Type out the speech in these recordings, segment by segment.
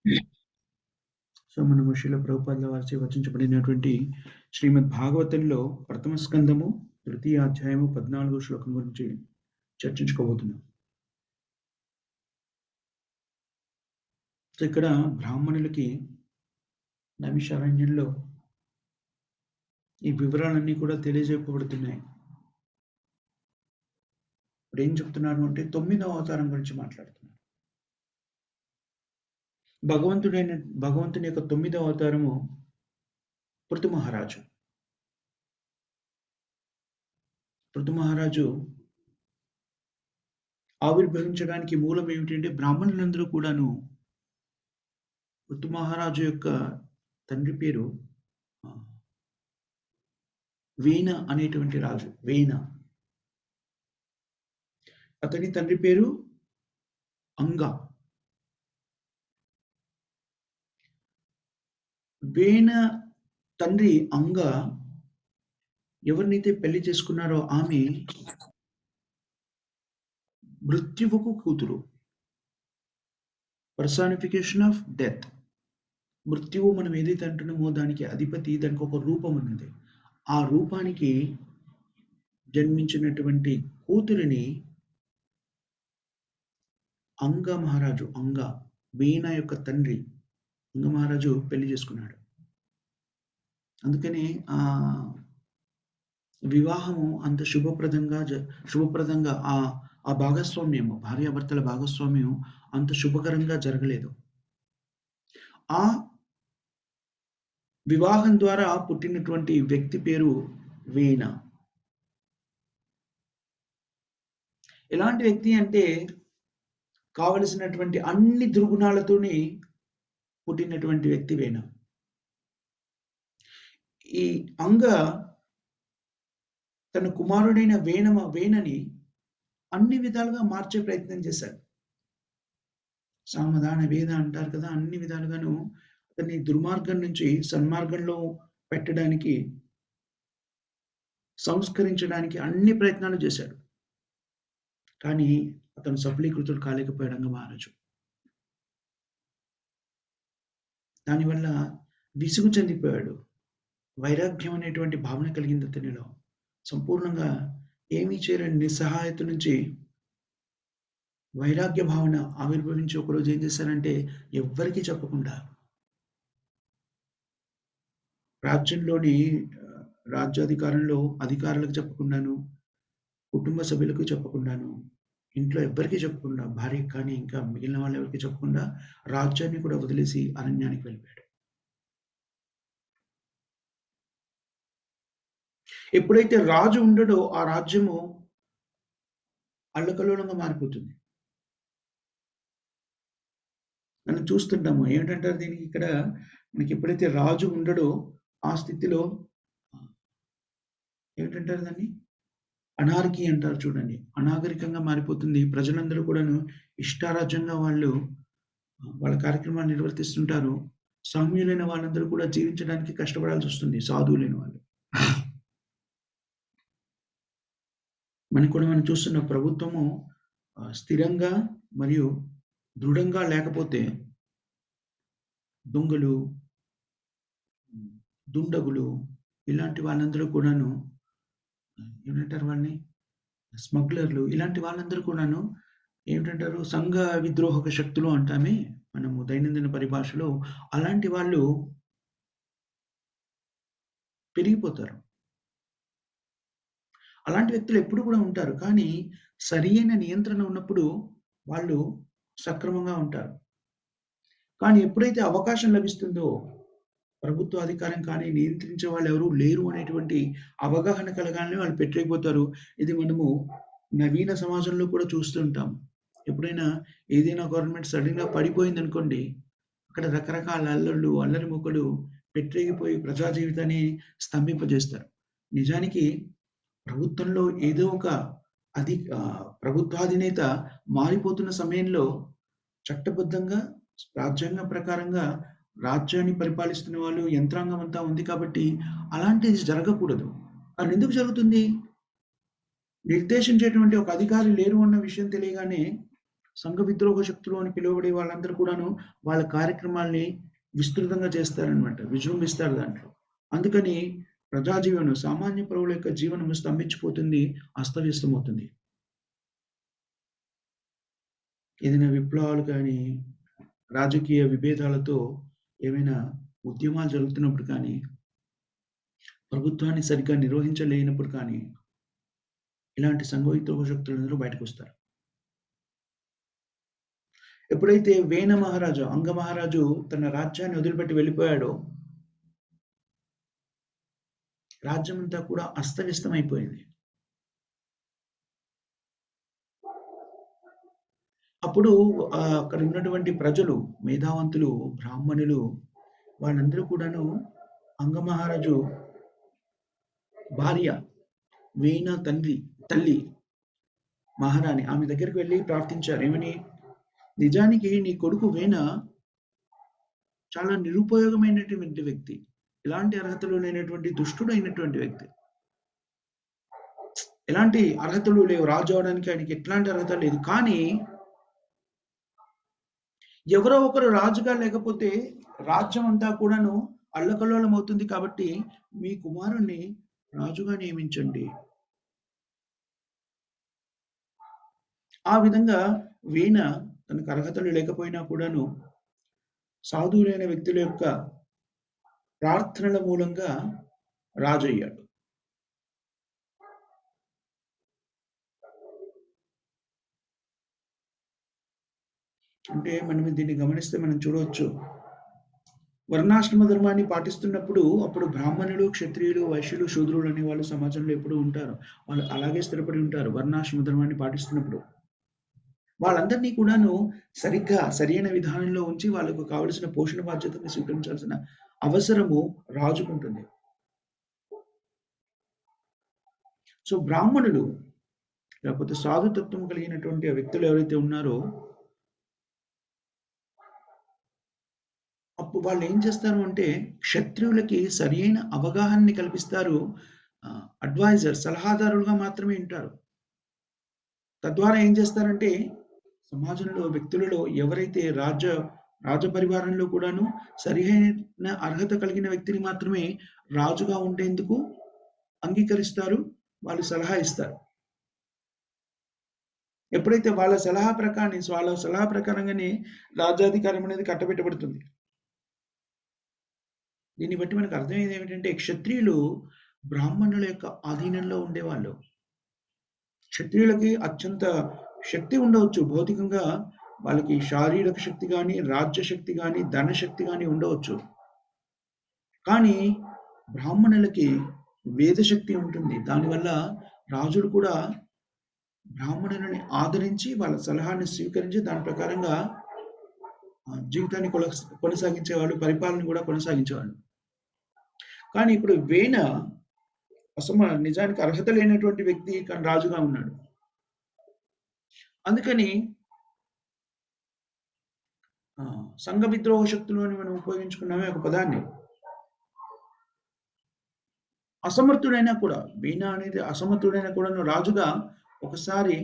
So, మనము శీల ప్రభుపాదుల వారిచే రచించబడినటువంటి శ్రీమద్ భాగవతంలో ప్రథమ స్కందము, తృతీయ అధ్యాయము 14వ శ్లోకం గురించి చర్చించుకోబోతున్నాం. సో, ఇక్కడ బ్రాహ్మణులకి నైమిషారణ్యంలో ఈ వివరాలన్నీ కూడా తెలియజేయబడుతున్నాయి. ఇప్పుడేం చెప్తున్నారు అంటే 9వ అవతారం గురించి మాట్లాడుతున్నారు. భగవంతుని యొక్క 9వ అవతారము పృథు మహారాజు. పృథు మహారాజు ఆవిర్భవించడానికి మూలం ఏమిటంటే బ్రాహ్మణులందరూ కూడాను పృథు మహారాజు యొక్క తండ్రి పేరు వేన అనేటువంటి రాజు. వేన. అతని తండ్రి పేరు అంగ. వేన తండ్రి అంగ ఎవరినైతే పెళ్లి చేసుకున్నారో ఆమె మృత్యువుకు కూతురు. Personification of death. మృత్యువు మనం ఏదైతే అంటున్నామో దానికి అధిపతి, దానికి ఒక రూపం ఉన్నది. ఆ రూపానికి జన్మించినటువంటి కూతురిని అంగ మహారాజు, వేన యొక్క తండ్రి అంగ మహారాజు పెళ్లి చేసుకున్నాడు. అందుకని ఆ వివాహము అంత శుభప్రదంగా ఆ భాగస్వామ్యము, భార్యాభర్తల భాగస్వామ్యం అంత శుభకరంగా జరగలేదు. ఆ వివాహం ద్వారా పుట్టినటువంటి వ్యక్తి పేరు వేన. ఎలాంటి వ్యక్తి అంటే కావలసినటువంటి అన్ని దుర్గుణాలతోని పుట్టినటువంటి వ్యక్తి వేన. ఈ అంగ తన కుమారుడైన వేనని అన్ని విధాలుగా మార్చే ప్రయత్నం చేశాడు. సామధాన వేద అంటారు కదా, అన్ని విధాలుగాను అతన్ని దుర్మార్గం నుంచి సన్మార్గంలో పెట్టడానికి, సంస్కరించడానికి అన్ని ప్రయత్నాలు చేశాడు. కానీ అతను సఫలీకృతుడు కాలేకపోయాడు అంగ మహారాజు. దానివల్ల విసుగు చెందిపోయాడు. వైరాగ్యం అనేటువంటి భావన కలిగింది అతనిలో. సంపూర్ణంగా ఏమీ చేయలేని నిస్సహాయత నుంచి వైరాగ్య భావన ఆవిర్భవించి ఒకరోజు ఏం చేశారంటే ఎవ్వరికీ చెప్పకుండా, రాజ్యంలోని రాజ్యాధికారంలో అధికారులకు చెప్పకుండాను, కుటుంబ సభ్యులకు చెప్పకుండాను, ఇంట్లో ఎవ్వరికీ చెప్పకుండా, భార్యకి కానీ ఇంకా మిగిలిన వాళ్ళు ఎవరికి చెప్పకుండా రాజ్యాన్ని కూడా వదిలేసి అరణ్యానికి వెళ్ళిపోయాడు. ఎప్పుడైతే రాజు ఉండడో ఆ రాజ్యము అల్లకల్లోలంగా మారిపోతుంది. మనం చూస్తుంటాము. ఏమిటంటారు దీనికి ఇక్కడ, మనకి ఎప్పుడైతే రాజు ఉండడో ఆ స్థితిలో ఏమిటంటారు దాన్ని, అనార్కీ అంటారు చూడండి. అనాగరికంగా మారిపోతుంది. ప్రజలందరూ కూడాను ఇష్టారాజ్యంగా వాళ్ళ కార్యక్రమాలు నిర్వర్తిస్తుంటారు. సామ్యులైన వాళ్ళందరూ కూడా జీవించడానికి కష్టపడాల్సి వస్తుంది, సాధువులైన వాళ్ళు. మనం చూస్తున్న ప్రభుత్వము స్థిరంగా మరియు దృఢంగా లేకపోతే దొంగలు, దుండగులు ఇలాంటి వాళ్ళందరూ కూడాను, ఏమంటారు వాళ్ళని, స్మగ్లర్లు, ఇలాంటి వాళ్ళందరూ కూడాను ఏమిటంటారు, సంఘ విద్రోహక శక్తులు అంటామే మనము దైనందిన పరిభాషలో. అలాంటి వాళ్ళు పెరిగిపోతారు. అలాంటి వ్యక్తులు ఎప్పుడు కూడా ఉంటారు. కానీ సరియైన నియంత్రణ ఉన్నప్పుడు వాళ్ళు సక్రమంగా ఉంటారు. కానీ ఎప్పుడైతే అవకాశం లభిస్తుందో, ప్రభుత్వ అధికారం కానీ నియంత్రించే వాళ్ళు ఎవరు లేరు అనేటువంటి అవగాహన కలగాలని వాళ్ళు పెట్టలేకపోతారు. ఇది మనము నవీన సమాజంలో కూడా చూస్తుంటాం. ఎప్పుడైనా ఏదైనా గవర్నమెంట్ సడన్‌గా పడిపోయిందనుకోండి, అక్కడ రకరకాల అల్లర్లు, అల్లరి మూకలు పెట్టిరేగిపోయి ప్రజా జీవితాన్ని స్తంభింపజేస్తారు. నిజానికి ప్రభుత్వంలో ఏదో ఒక ప్రభుత్వాధినేత మారిపోతున్న సమయంలో చట్టబద్ధంగా, రాజ్యాంగం ప్రకారంగా రాజ్యాన్ని పరిపాలిస్తున్న వాళ్ళు యంత్రాంగం అంతా ఉంది కాబట్టి అలాంటిది జరగకూడదు. అది ఎందుకు జరుగుతుంది? నిర్దేశించేటువంటి ఒక అధికారి లేరు అన్న విషయం తెలియగానే సంఘ విద్రోహ శక్తులు అని పిలువబడే వాళ్ళందరూ కూడాను వాళ్ళ కార్యక్రమాల్ని విస్తృతంగా చేస్తారనమాట. విజృంభిస్తారు దాంట్లో. అందుకని ప్రజా జీవనం, సామాన్య పౌరుల యొక్క జీవనం స్తంభించిపోతుంది, అస్తవ్యస్తమవుతుంది. ఏదైనా విప్లవాలు కానీ, రాజకీయ విభేదాలతో ఏమైనా ఉద్యమాలు జరుగుతున్నప్పుడు కానీ, ప్రభుత్వాన్ని సరిగ్గా నిర్వహించలేనప్పుడు కానీ, ఇలాంటి సంఘ విద్రోహ శక్తులందరూ బయటకొస్తారు. ఎప్పుడైతే వేన మహారాజు, అంగ మహారాజు తన రాజ్యాన్ని వదిలిపెట్టి వెళ్ళిపోయాడో, రాజ్యమంతా కూడా అస్తవ్యస్తమైపోయింది. అప్పుడు అక్కడ ఉన్నటువంటి ప్రజలు, మేధావంతులు, బ్రాహ్మణులు వాళ్ళందరూ కూడాను అంగమహారాజు భార్య, వేన తల్లి మహారాణి ఆమె దగ్గరికి వెళ్లి ప్రార్థించారు. ఏమని? నిజానికి నీ కొడుకు వేన చాలా నిరుపయోగమైనటువంటి వ్యక్తి. ఎలాంటి అర్హతలు లేనటువంటి దుష్టుడైనటువంటి వ్యక్తి. ఎలాంటి అర్హతలు లేవు. రాజు అవడానికి ఆయనకి ఎట్లాంటి అర్హత లేదు. కానీ ఎవరో ఒకరు రాజుగా లేకపోతే రాజ్యం అంతా కూడాను అల్లకల్లోలం అవుతుంది. కాబట్టి మీ కుమారుణ్ణి రాజుగా నియమించండి. ఆ విధంగా వీణ తనకు అర్హతలు లేకపోయినా కూడాను సాధువులైన వ్యక్తుల యొక్క ప్రార్థనల మూలంగా రాజు అయ్యాడు. అంటే మనం దీన్ని గమనిస్తే మనం చూడవచ్చు. వర్ణాశ్రమ ధర్మాన్ని పాటిస్తున్నప్పుడు అప్పుడు బ్రాహ్మణులు, క్షత్రియులు, వైశ్యులు, శూద్రులు అనే వాళ్ళు సమాజంలో ఎప్పుడూ ఉంటారు. వాళ్ళు అలాగే స్థిరపడి ఉంటారు వర్ణాశ్రమ ధర్మాన్ని పాటిస్తున్నప్పుడు. వాళ్ళందరినీ కూడాను సరిగ్గా సరైన విధానంలో ఉంచి వాళ్ళకు కావలసిన పోషణ బాధ్యతని స్వీకరించాల్సిన అవసరము రాజుకుంటుంది. సో బ్రాహ్మణులు లేకపోతే సాధుతత్వం కలిగినటువంటి ఆ వ్యక్తులు ఎవరైతే ఉన్నారో అప్పుడు వాళ్ళు ఏం చేస్తారు అంటే క్షత్రియులకి సరియైన అవగాహనని కల్పిస్తారు. అడ్వైజర్, సలహాదారులుగా మాత్రమే ఉంటారు. తద్వారా ఏం చేస్తారంటే సమాజంలో వ్యక్తులలో ఎవరైతే రాజపరివారంలో కూడాను సరియైన అర్హత కలిగిన వ్యక్తిని మాత్రమే రాజుగా ఉండేందుకు అంగీకరిస్తారు. వాళ్ళు సలహా ఇస్తారు. ఎప్పుడైతే వాళ్ళ సలహా ప్రకారంగానే రాజ్యాధికారం అనేది కట్టబెట్టబడుతుంది. దీన్ని బట్టి మనకు అర్థమయ్యేది ఏమిటంటే క్షత్రియులు బ్రాహ్మణుల యొక్క ఆధీనంలో ఉండేవాళ్ళు. క్షత్రియులకి అత్యంత శక్తి ఉండవచ్చు భౌతికంగా. వాళ్ళకి శారీరక శక్తి గాని, రాజ్య శక్తి గాని, ధన శక్తి గాని ఉండవచ్చు. కానీ బ్రాహ్మణులకి వేద శక్తి ఉంటుంది. దానివల్ల రాజులు కూడా బ్రాహ్మణులని ఆదరించి వాళ్ళ సలహాన్ని స్వీకరించి దాని ప్రకారంగా జీవితాన్ని కొనసాగించేవాళ్ళు, పరిపాలన కూడా కొనసాగించేవాళ్ళు. కానీ ఇప్పుడు వేన నిజానికి అర్హత లేనటువంటి వ్యక్తి కానీ రాజుగా ఉన్నాడు. అందుకని సంఘ విద్రోహ శక్తులు అని మనం ఉపయోగించుకున్నామే ఒక పదాన్ని. అసమర్థుడైనా కూడా వీణ అనేది అసమర్థుడైనా కూడా రాజుగా ఒకసారి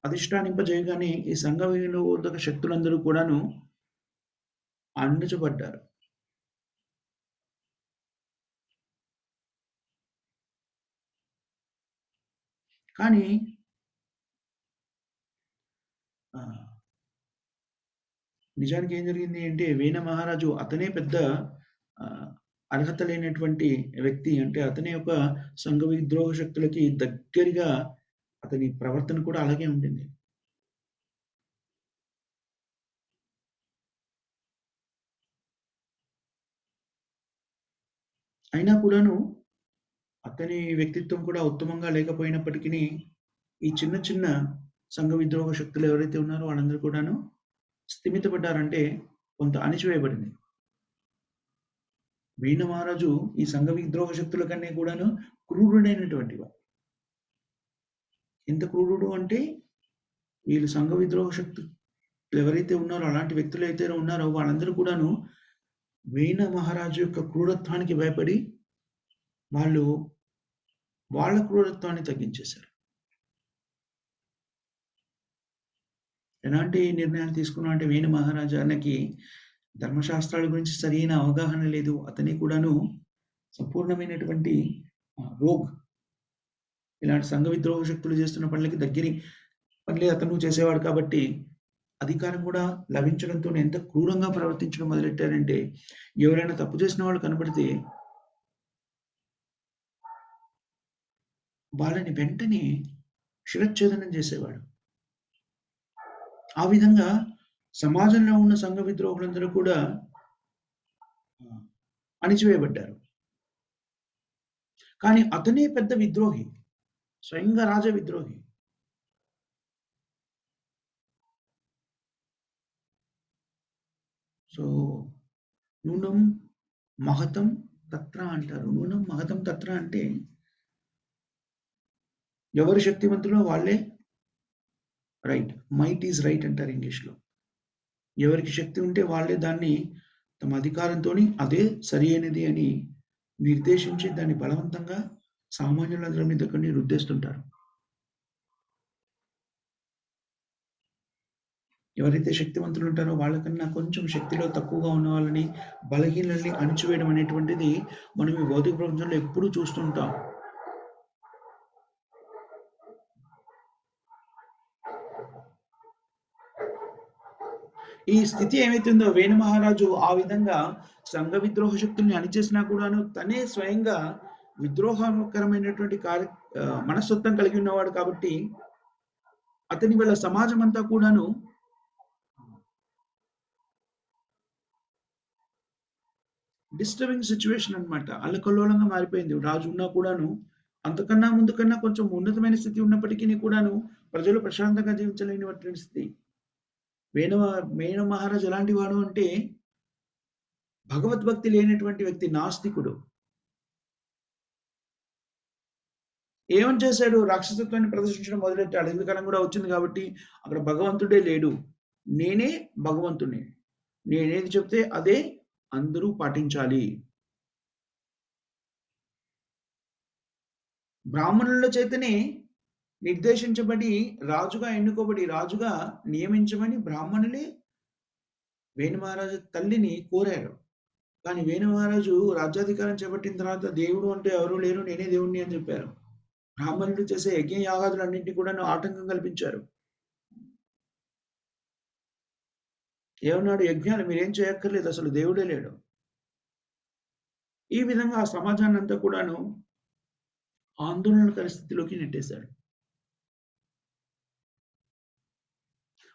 అధిష్టానింపజేయగానే ఈ సంఘ విరోధక శక్తులందరూ కూడాను అణిచబడ్డారు. కానీ నిజానికి ఏం జరిగింది అంటే వేన మహారాజు అతనే పెద్ద అర్హత లేనటువంటి వ్యక్తి. అంటే అతనే ఒక సంఘ విద్రోహ శక్తులకి దగ్గరగా అతని ప్రవర్తన కూడా అలాగే ఉంటుంది. అయినా కూడాను అతని వ్యక్తిత్వం కూడా ఉత్తమంగా లేకపోయినప్పటికీ ఈ చిన్న చిన్న సంఘ విద్రోహ శక్తులు ఎవరైతే ఉన్నారో వాళ్ళందరూ కూడాను స్థిమితపడ్డారంటే కొంత అణిచివేయబడింది. వీణ మహారాజు ఈ సంఘ విద్రోహ శక్తుల కన్నా కూడాను క్రూరుడైనటువంటి వాడు. ఎంత క్రూరుడు అంటే వీళ్ళు సంఘ విద్రోహ శక్తులు ఎవరైతే ఉన్నారో అలాంటి వ్యక్తులు అయితే ఉన్నారో వాళ్ళందరూ కూడాను వీణ మహారాజు యొక్క క్రూరత్వానికి భయపడి వాళ్ళు వాళ్ళ క్రూరత్వాన్ని తగ్గించేశారు. ఎలాంటి నిర్ణయాలు తీసుకున్నాం అంటే వేణు మహారాజానికి ధర్మశాస్త్రాల గురించి సరైన అవగాహన లేదు. అతని కూడాను సంపూర్ణమైనటువంటి రోగ్. ఇలాంటి సంఘ విద్రోహ శక్తులు చేస్తున్న పనులకి దగ్గరి పనులే అతను చేసేవాడు కాబట్టి అధికారం కూడా లభించడంతో ఎంత క్రూరంగా ప్రవర్తించడం మొదలెట్టారంటే ఎవరైనా తప్పు చేసిన వాళ్ళు కనబడితే వాళ్ళని వెంటనే శిరచ్ఛేదనం చేసేవాడు. ఆ విధంగా సమాజంలో ఉన్న సంఘ విద్రోహులందరూ కూడా అణిచివేయబడ్డారు. కానీ అతనే పెద్ద విద్రోహి, స్వయంగా రాజ విద్రోహి. సో నూనం మహతం తత్ర అంటారు. నూనం మహతం తత్ర అంటే ఎవరు శక్తివంతులో వాళ్ళే రైట్. మైట్ ఈజ్ రైట్ అంటారు ఇంగ్లీష్‌లో. ఎవరికి శక్తి ఉంటే వాళ్ళే దాన్ని తమ అధికారంతోని అదే సరి అయినది అని నిర్దేశించి దాన్ని బలవంతంగా సామాన్యులందరి మీద కొన్ని రుద్దేస్తుంటారు. ఎవరైతే శక్తివంతులు ఉంటారో వాళ్ళకన్నా కొంచెం శక్తిలో తక్కువగా ఉన్న వాళ్ళని, బలహీనులని అణిచివేయడం అనేటువంటిది మనం ఈ భౌతిక ప్రపంచంలో ఎప్పుడూ చూస్తుంటాం. ఈ స్థితి ఏమైతుందో వేణు మహారాజు ఆ విధంగా సంఘ విద్రోహ శక్తుల్ని అణిచేసినా కూడాను తనే స్వయంగా విద్రోహకరమైనటువంటి మనస్తత్వం కలిగి ఉన్నవాడు కాబట్టి అతని వల్ల సమాజం అంతా కూడాను డిస్టర్బింగ్ సిచ్యువేషన్ అన్నమాట. అల్లకల్లోలంగా మారిపోయింది. రాజు ఉన్నా కూడాను అంతకన్నా ముందు కన్నా కొంచెం ఉన్నతమైన స్థితి ఉన్నప్పటికీ కూడాను ప్రజలు ప్రశాంతంగా జీవించలేనటువంటి స్థితి. వేణు మహారాజు ఎలాంటి వాడు అంటే భగవద్భక్తి లేనటువంటి వ్యక్తి, నాస్తికుడు. ఏమని చేశాడు? రాక్షసత్వాన్ని ప్రదర్శించడం మొదలెట్టాడు. ఎందుకనం కూడా వచ్చింది కాబట్టి అక్కడ భగవంతుడే లేడు, నేనే భగవంతుడిని, నేనేది చెప్తే అదే అందరూ పాటించాలి. బ్రాహ్మణుల చేతనే నిర్దేశించబడి రాజుగా ఎన్నుకోబడి రాజుగా నియమించమని బ్రాహ్మణులే వేణు మహారాజు తల్లిని కోరారు. కానీ వేణు మహారాజు రాజ్యాధికారం చేపట్టిన తర్వాత దేవుడు అంటే ఎవరూ లేరు, నేనే దేవుణ్ణి అని చెప్పారు. బ్రాహ్మణులు చేసే యజ్ఞ యాగాదులన్నింటినీ కూడా ఆటంకం కల్పించారు. ఏమన్నాడు? యజ్ఞాలు మీరేం చేయక్కర్లేదు, అసలు దేవుడే లేడు. ఈ విధంగా ఆ సమాజాన్ని అంతా కూడాను ఆందోళనకర స్థితిలోకి నెట్టేశాడు.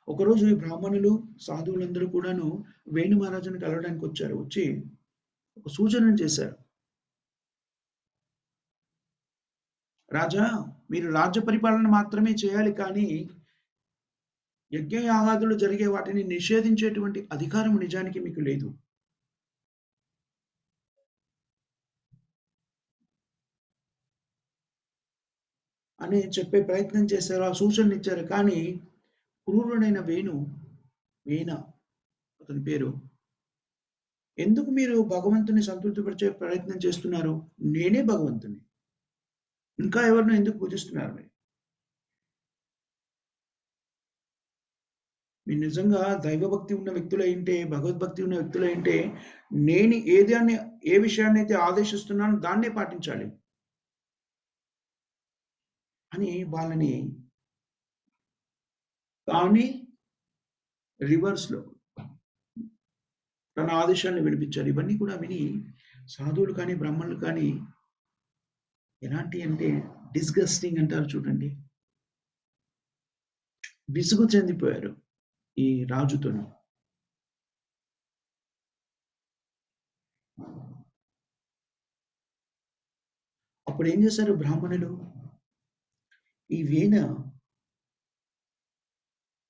ఒకరోజు ఈ బ్రాహ్మణులు సాధువులందరూ కూడాను వేణు మహారాజుని కలవడానికి వచ్చారు. వచ్చి ఒక సూచనను చేశారు. రాజా, మీరు రాజ్య పరిపాలన మాత్రమే చేయాలి, కానీ యజ్ఞయాగాదులు జరిగే వాటిని నిషేధించేటువంటి అధికారం నిజానికి మీకు లేదు అని చెప్పే ప్రయత్నం చేశారు. ఆ సూచనలు ఇచ్చారు. కానీ క్రూరుడైన వేణ అతని పేరు, ఎందుకు మీరు భగవంతుని సంతృప్తిపరిచే ప్రయత్నం చేస్తున్నారు? నేనే భగవంతుని, ఇంకా ఎవరినో ఎందుకు పూజిస్తున్నారు? మీరు నిజంగా దైవభక్తి ఉన్న వ్యక్తులైంటే, భగవద్భక్తి ఉన్న వ్యక్తులైంటే నేను ఏ విషయాన్ని అయితే ఆదేశిస్తున్నానో దాన్నే పాటించాలి అని వాళ్ళని కానీ రివర్స్‌లో తన ఆదేశాన్ని వినిపించారు. ఇవన్నీ కూడా విని సాధువులు కానీ, బ్రాహ్మణులు కానీ ఎలాంటి అంటే డిస్గస్టింగ్ అంటారు చూడండి, విసుగు చెందిపోయారు ఈ రాజుతోని. అప్పుడు ఏం చేశారు బ్రాహ్మణులు? ఈ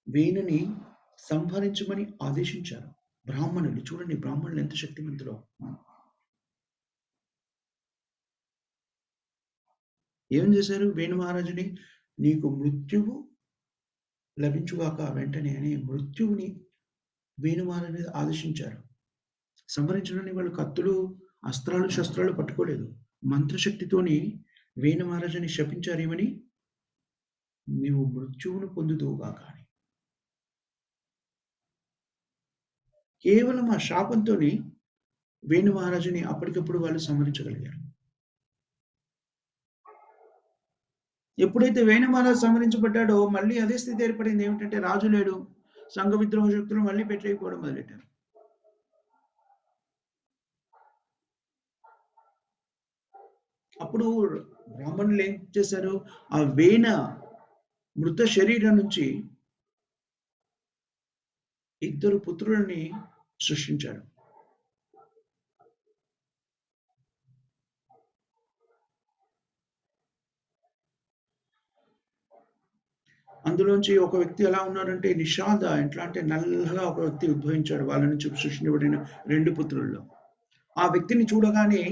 వేణుని సంహరించమని ఆదేశించారు. బ్రాహ్మణులు చూడండి, బ్రాహ్మణులు ఎంత శక్తివంతులో. ఏం చేశారు? వేణు మహారాజుని, నీకు మృత్యువు లభించుగాక వెంటనే అని మృత్యువుని వేణు మహారాజు మీద ఆదేశించారు. సంహరించడానికి వాళ్ళు కత్తులు, అస్త్రాలు, శస్త్రాలు పట్టుకోలేదు. మంత్రశక్తితోని వేణు మహారాజుని శపించారు. ఏమని? నీవు మృత్యువును పొందుదువుగాక అని. కేవలం ఆ శాపంతోని వేణు మహారాజుని అప్పటికప్పుడు వాళ్ళు సంహరించగలిగారు. ఎప్పుడైతే వేణు మహారాజు సంహరించబడ్డాడో మళ్ళీ అదే స్థితి ఏర్పడింది. ఏమిటంటే రాజు లేడు. సంఘ విద్రోహ శక్తులు మళ్ళీ పెట్టలేకపోవడం మొదలెట్టారు. అప్పుడు బ్రాహ్మణులు ఏం చేశారు? ఆ వేణ మృత శరీరం నుంచి ఇద్దరు పుత్రులని సృష్టించాడు. అందులోంచి ఒక వ్యక్తి ఎలా ఉన్నాడంటే నిషాద, ఎట్లా అంటే నల్లగా ఒక వ్యక్తి ఉద్భవించాడు. వాళ్ళ నుంచి సృష్టించబడిన 2 పుత్రుల్లో. ఆ వ్యక్తిని చూడగానే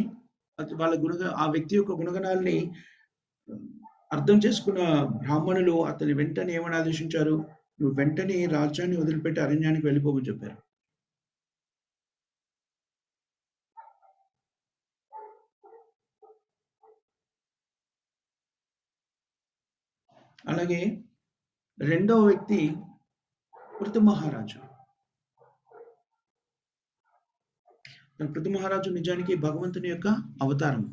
వాళ్ళ ఆ వ్యక్తి యొక్క గుణగణాల్ని అర్థం చేసుకున్న బ్రాహ్మణులు అతని వెంటనే ఏమని ఆదేశించారు? నువ్వు వెంటనే రాజ్యాన్ని వదిలిపెట్టి అరణ్యానికి వెళ్ళిపోమని చెప్పారు. అలాగే రెండవ వ్యక్తి పృథు మహారాజు. పృథు మహారాజు నిజానికి భగవంతుని యొక్క అవతారం,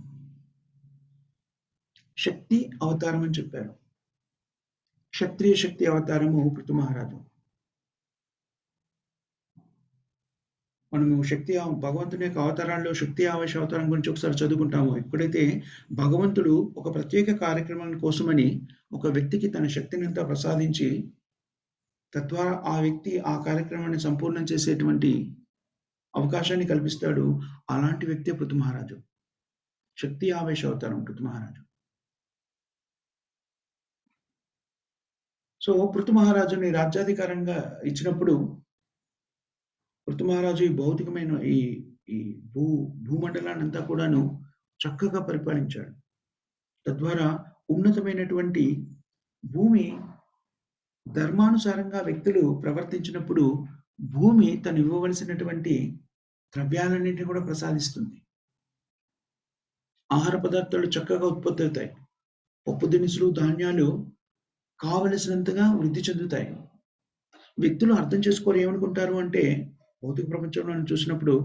శక్తి అవతారం అని చెప్పారు. క్షత్రియ శక్తి అవతారము పృథు మహారాజు. మనము భగవంతుని యొక్క అవతారాల్లో శక్తి ఆవేశ అవతారం గురించి ఒకసారి చదువుకుంటాము. ఎప్పుడైతే భగవంతుడు ఒక ప్రత్యేక కార్యక్రమం కోసమని ఒక వ్యక్తికి తన శక్తిని అంతా ప్రసాదించి తద్వారా ఆ వ్యక్తి ఆ కార్యక్రమాన్ని సంపూర్ణం చేసేటువంటి అవకాశాన్ని కల్పిస్తాడు. అలాంటి వ్యక్తి పృథు మహారాజు. శక్తి ఆవేశ అవతారం పృథు మహారాజు. సో పృథు మహారాజుని రాజ్యాధికారంగా ఇచ్చినప్పుడు పృథు మహారాజు ఈ భౌతికమైన ఈ భూమండలాన్ని అంతా కూడాను చక్కగా పరిపాలించాడు. తద్వారా ఉన్నతమైనటువంటి భూమి ధర్మానుసారంగా వ్యక్తులు ప్రవర్తించినప్పుడు భూమి తను ఇవ్వవలసినటువంటి ద్రవ్యాలన్నింటినీ కూడా ప్రసాదిస్తుంది. ఆహార పదార్థాలు చక్కగా ఉత్పత్తి అవుతాయి. పప్పు దినుసులు, ధాన్యాలు కావలసినంతగా వృద్ధి చెందుతాయి. వ్యక్తులు అర్థం చేసుకోరు. ఏమనుకుంటారు అంటే భౌతిక ప్రపంచంలో చూసినప్పుడు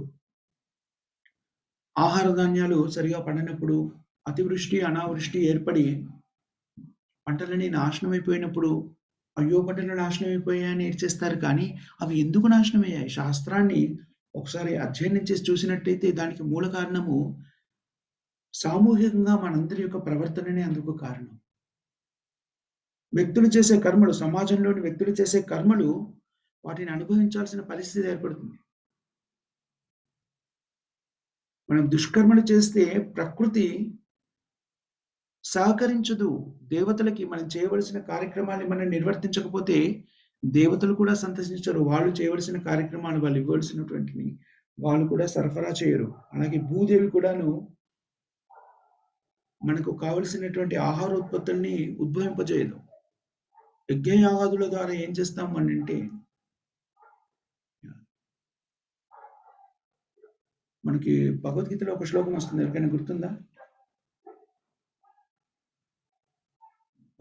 ఆహార ధాన్యాలు సరిగా పండనప్పుడు, అతివృష్టి, అనావృష్టి ఏర్పడి పంటలన్నీ నాశనం అయిపోయినప్పుడు, అయ్యో పంటలు నాశనం అయిపోయాయని ఏడ్చేస్తారు. కానీ అవి ఎందుకు నాశనం అయ్యాయి? శాస్త్రాన్ని ఒకసారి అధ్యయనం చేసి చూసినట్టయితే దానికి మూల కారణము సామూహికంగా మనందరి యొక్క ప్రవర్తననే అందుకు కారణం. వ్యక్తులు చేసే కర్మలు, సమాజంలోని వ్యక్తులు చేసే కర్మలు వాటిని అనుభవించాల్సిన పరిస్థితి ఏర్పడుతుంది. మనం దుష్కర్మలు చేస్తే ప్రకృతి సహకరించదు. దేవతలకి మనం చేయవలసిన కార్యక్రమాన్ని మనం నిర్వర్తించకపోతే దేవతలు కూడా సంతసించరు. వాళ్ళు చేయవలసిన కార్యక్రమాలు, వాళ్ళు ఇవ్వవలసినటువంటివి వాళ్ళు కూడా సరఫరా చేయరు. అలాగే భూదేవి కూడాను మనకు కావలసినటువంటి ఆహార ఉత్పత్తుల్ని ఉద్భవింపజేయదు. యజ్ఞయాగాదుల ద్వారా ఏం చేస్తాం అంటే మనకి భగవద్గీతలో ఒక శ్లోకం వస్తుంది. ఎవరికైనా గుర్తుందా?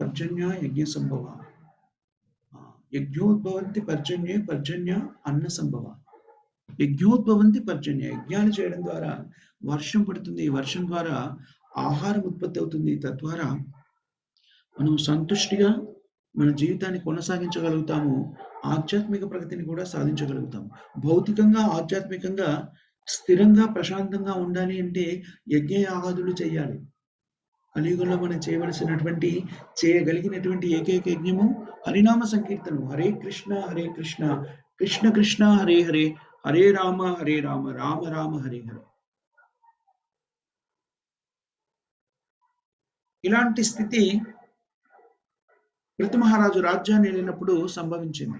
పర్జన్య యజ్ఞ సంభవ, యజ్ఞోద్భవంతి పర్జన్యే, పర్జన్య అన్న సంభవ. యజ్ఞోద్భవంతి పర్జన్య, యజ్ఞాలు చేయడం ద్వారా వర్షం పడుతుంది. వర్షం ద్వారా ఆహారం ఉత్పత్తి అవుతుంది. తద్వారా మనం సంతుష్టిగా మన జీవితాన్ని కొనసాగించగలుగుతాము. ఆధ్యాత్మిక ప్రగతిని కూడా సాధించగలుగుతాము. భౌతికంగా, ఆధ్యాత్మికంగా స్థిరంగా, ప్రశాంతంగా ఉండాలి అంటే యజ్ఞయాగాదులు చేయాలి. కలియుగంలో మనం చేయగలిగినటువంటి ఏకైక యజ్ఞము హరినామ సంకీర్తనం. హరే కృష్ణ హరే కృష్ణ, కృష్ణ కృష్ణ హరే హరే, హరే రామ రామ రామ హరే హరే. ఇలాంటి స్థితి పృథు మహారాజు రాజ్యాన్ని వెళ్ళినప్పుడు సంభవించింది.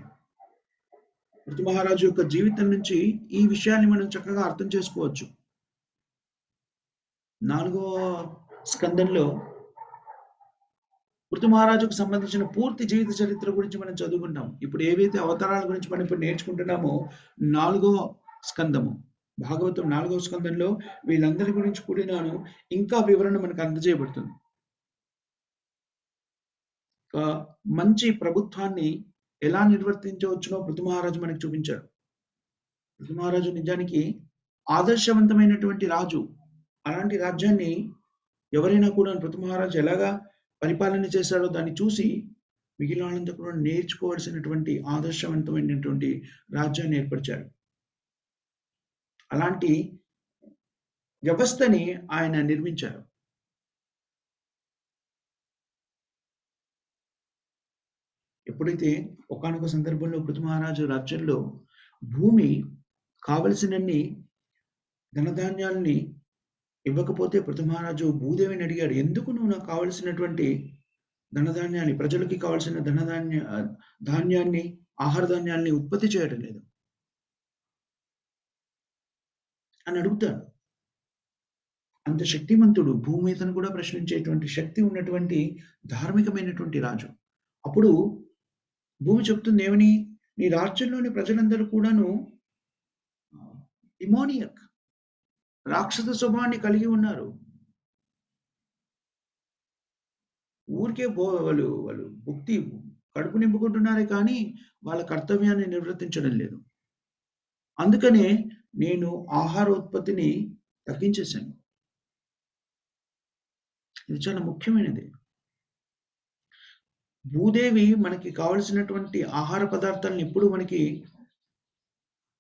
పృథు మహారాజు యొక్క జీవితం నుంచి ఈ విషయాన్ని మనం చక్కగా అర్థం చేసుకోవచ్చు. 4వ స్కందంలో పృథు మహారాజుకు సంబంధించిన పూర్తి జీవిత చరిత్ర గురించి మనం చదువుకుంటాం. ఇప్పుడు ఏవైతే అవతారాల గురించి మనం ఇప్పుడు నేర్చుకుంటున్నామో 4వ స్కందము, భాగవతం 4వ స్కందంలో వీళ్ళందరి గురించి కూడినాను ఇంకా వివరణ మనకు అందజేయబడుతుంది. మంచి ప్రభుత్వాన్ని ఎలా నిర్వర్తించవచ్చునో పృథు మహారాజు మనకు చూపించారు. పృథు మహారాజు నిజానికి ఆదర్శవంతమైనటువంటి రాజు. అలాంటి రాజ్యాన్ని ఎవరైనా కూడా పృథు మహారాజు ఎలాగా పరిపాలన చేశాడో దాన్ని చూసి మిగిలిన వాళ్ళంతా కూడా నేర్చుకోవాల్సినటువంటి ఆదర్శవంతమైనటువంటి రాజ్యాన్ని ఏర్పరిచాడు. అలాంటి వ్యవస్థని ఆయన నిర్మించారు. ఎప్పుడైతే ఒకానొక సందర్భంలో పృథు మహారాజు రాజ్యంలో భూమి కావలసినన్ని ధనధాన్యాల్ని ఇవ్వకపోతే పృథు మహారాజు భూదేవిని అడిగాడు. ఎందుకు నువ్వు నాకు కావలసినటువంటి ధనధాన్యాన్ని ప్రజలకి కావాల్సిన ధాన్యాన్ని, ఆహార ధాన్యాల్ని ఉత్పత్తి చేయడం లేదు అని అడుగుతాడు. అంత శక్తిమంతుడు, భూమితను కూడా ప్రశ్నించేటువంటి శక్తి ఉన్నటువంటి ధార్మికమైనటువంటి రాజు. అప్పుడు భూమి చెప్తుంది ఏమని? నీ రాజ్యంలోని ప్రజలందరూ కూడాను డిమోనియక్, రాక్షస స్వభావాన్ని కలిగి ఉన్నారు. ఊరికే వాళ్ళు వాళ్ళు భుక్తి కడుపు నింపుకుంటున్నారే కానీ వాళ్ళ కర్తవ్యాన్ని నిర్వర్తించడం లేదు. అందుకనే నేను ఆహారోత్పత్తిని తగ్గించేశాను. ఇది చాలా ముఖ్యమైనది. భూదేవి మనకి కావలసినటువంటి ఆహార పదార్థాలను ఎప్పుడు మనకి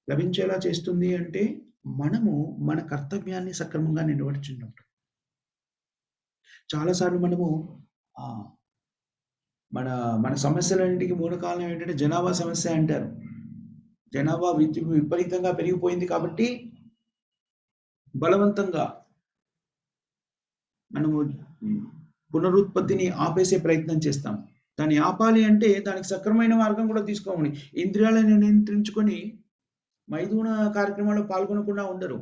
లభించేలా చేస్తుంది అంటే, మనము మన కర్తవ్యాన్ని సక్రమంగా నిర్వర్తించినప్పుడు. చాలా సార్లు మనము మన మన సమస్యలన్నిటికి మూల కారణం ఏంటంటే జనాభా సమస్య అంటారు. జనాభా విపరీతంగా పెరిగిపోయింది కాబట్టి బలవంతంగా మనము పునరుత్పత్తిని ఆపేసే ప్రయత్నం చేస్తాం. దాన్ని ఆపాలి అంటే దానికి సక్రమమైన మార్గం కూడా తీసుకోమని. ఇంద్రియాలను నియంత్రించుకొని మైథున కార్యక్రమాల్లో పాల్గొనకుండా ఉండరు.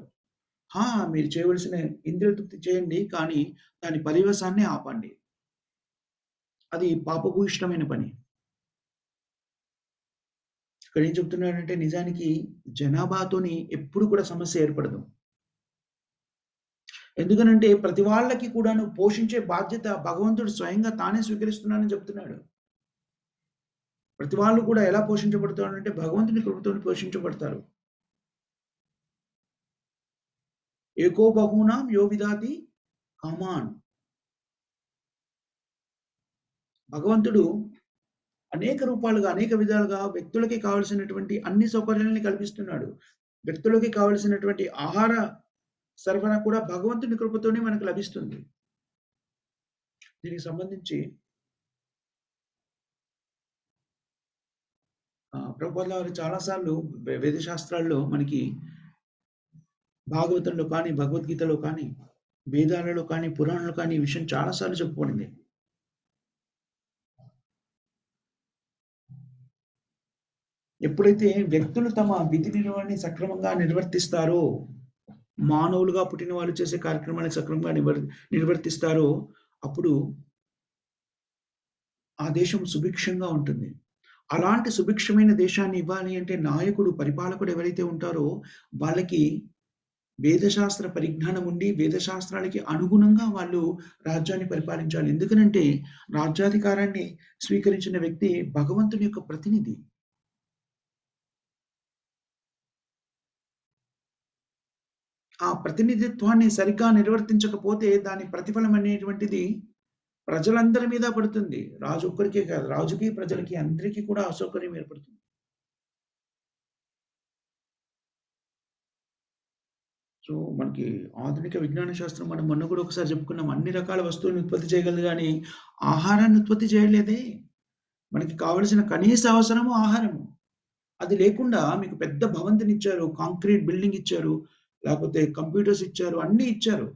మీరు చేయవలసిన ఇంద్రియ తృప్తి చేయండి, కానీ దాని పర్యవసాన్ని ఆపండి. అది పాపభూయిష్టమైన పని. ఇక్కడ ఏం చెప్తున్నాడంటే నిజానికి జనాభాతోని ఎప్పుడు కూడా సమస్య ఏర్పడదు. ఎందుకనంటే ప్రతి వాళ్ళకి కూడాను పోషించే బాధ్యత భగవంతుడు స్వయంగా తానే స్వీకరిస్తున్నానని చెప్తున్నాడు. ప్రతి వాళ్ళు కూడా ఎలా పోషించబడతారంటే భగవంతుని కృపతోని పోషించబడతారు. ఏకో బహూనాం యో విదాతి కామాన్. భగవంతుడు అనేక రూపాలుగా, అనేక విధాలుగా వ్యక్తులకి కావలసినటువంటి అన్ని సౌకర్యాలని కల్పిస్తున్నాడు. వ్యక్తులకి కావలసినటువంటి ఆహార సరఫరా కూడా భగవంతుని కృపతోనే మనకు లభిస్తుంది. దీనికి సంబంధించి ప్రభుపాదుల వారు చాలా సార్లు వేద శాస్త్రాల్లో మనకి భాగవతంలో కానీ, భగవద్గీతలో కానీ, వేదాలలో కానీ, పురాణాల్లో కానీ ఈ విషయం చాలా సార్లు చెప్పుకోండి. ఎప్పుడైతే వ్యక్తులు తమ విధి నిర్వహణని సక్రమంగా నిర్వర్తిస్తారో, మానవులుగా పుట్టిన వాళ్ళు చేసే కార్యక్రమాన్ని సక్రమంగా నిర్వర్తిస్తారో, అప్పుడు ఆ దేశం సుభిక్షంగా ఉంటుంది. అలాంటి సుభిక్షమైన దేశాన్ని ఇవ్వాలి అంటే నాయకుడు, పరిపాలకుడు ఎవరైతే ఉంటారో వాళ్ళకి వేదశాస్త్ర పరిజ్ఞానం ఉండి, వేదశాస్త్రాలకి అనుగుణంగా వాళ్ళు రాజ్యాన్ని పరిపాలించాలి. ఎందుకనంటే రాజ్యాధికారాన్ని స్వీకరించిన వ్యక్తి భగవంతుని యొక్క ప్రతినిధి. ఆ ప్రతినిధిత్వాన్ని సరిగ్గా నిర్వర్తించకపోతే దాని ప్రతిఫలం అనేటువంటిది ప్రజలందరి మీద పడుతుంది. రాజు ఒక్కరికే కాదు, రాజుకి, ప్రజలకి అందరికీ కూడా అసౌకర్యం ఏర్పడుతుంది. సో, మనకి ఆధునిక విజ్ఞాన శాస్త్రం మనం మొన్న కూడా ఒకసారి చెప్పుకున్నాం. అన్ని రకాల వస్తువులను ఉత్పత్తి చేయగలదు గానీ, ఆహారాన్ని ఉత్పత్తి చేయలేదే. మనకి కావలసిన కనీస అవసరము ఆహారము. అది లేకుండా మీకు పెద్ద భవంతినిచ్చారు, కాంక్రీట్ బిల్డింగ్ ఇచ్చారు, లేకపోతే కంప్యూటర్స్ ఇచ్చారు, అన్నీ ఇచ్చారు.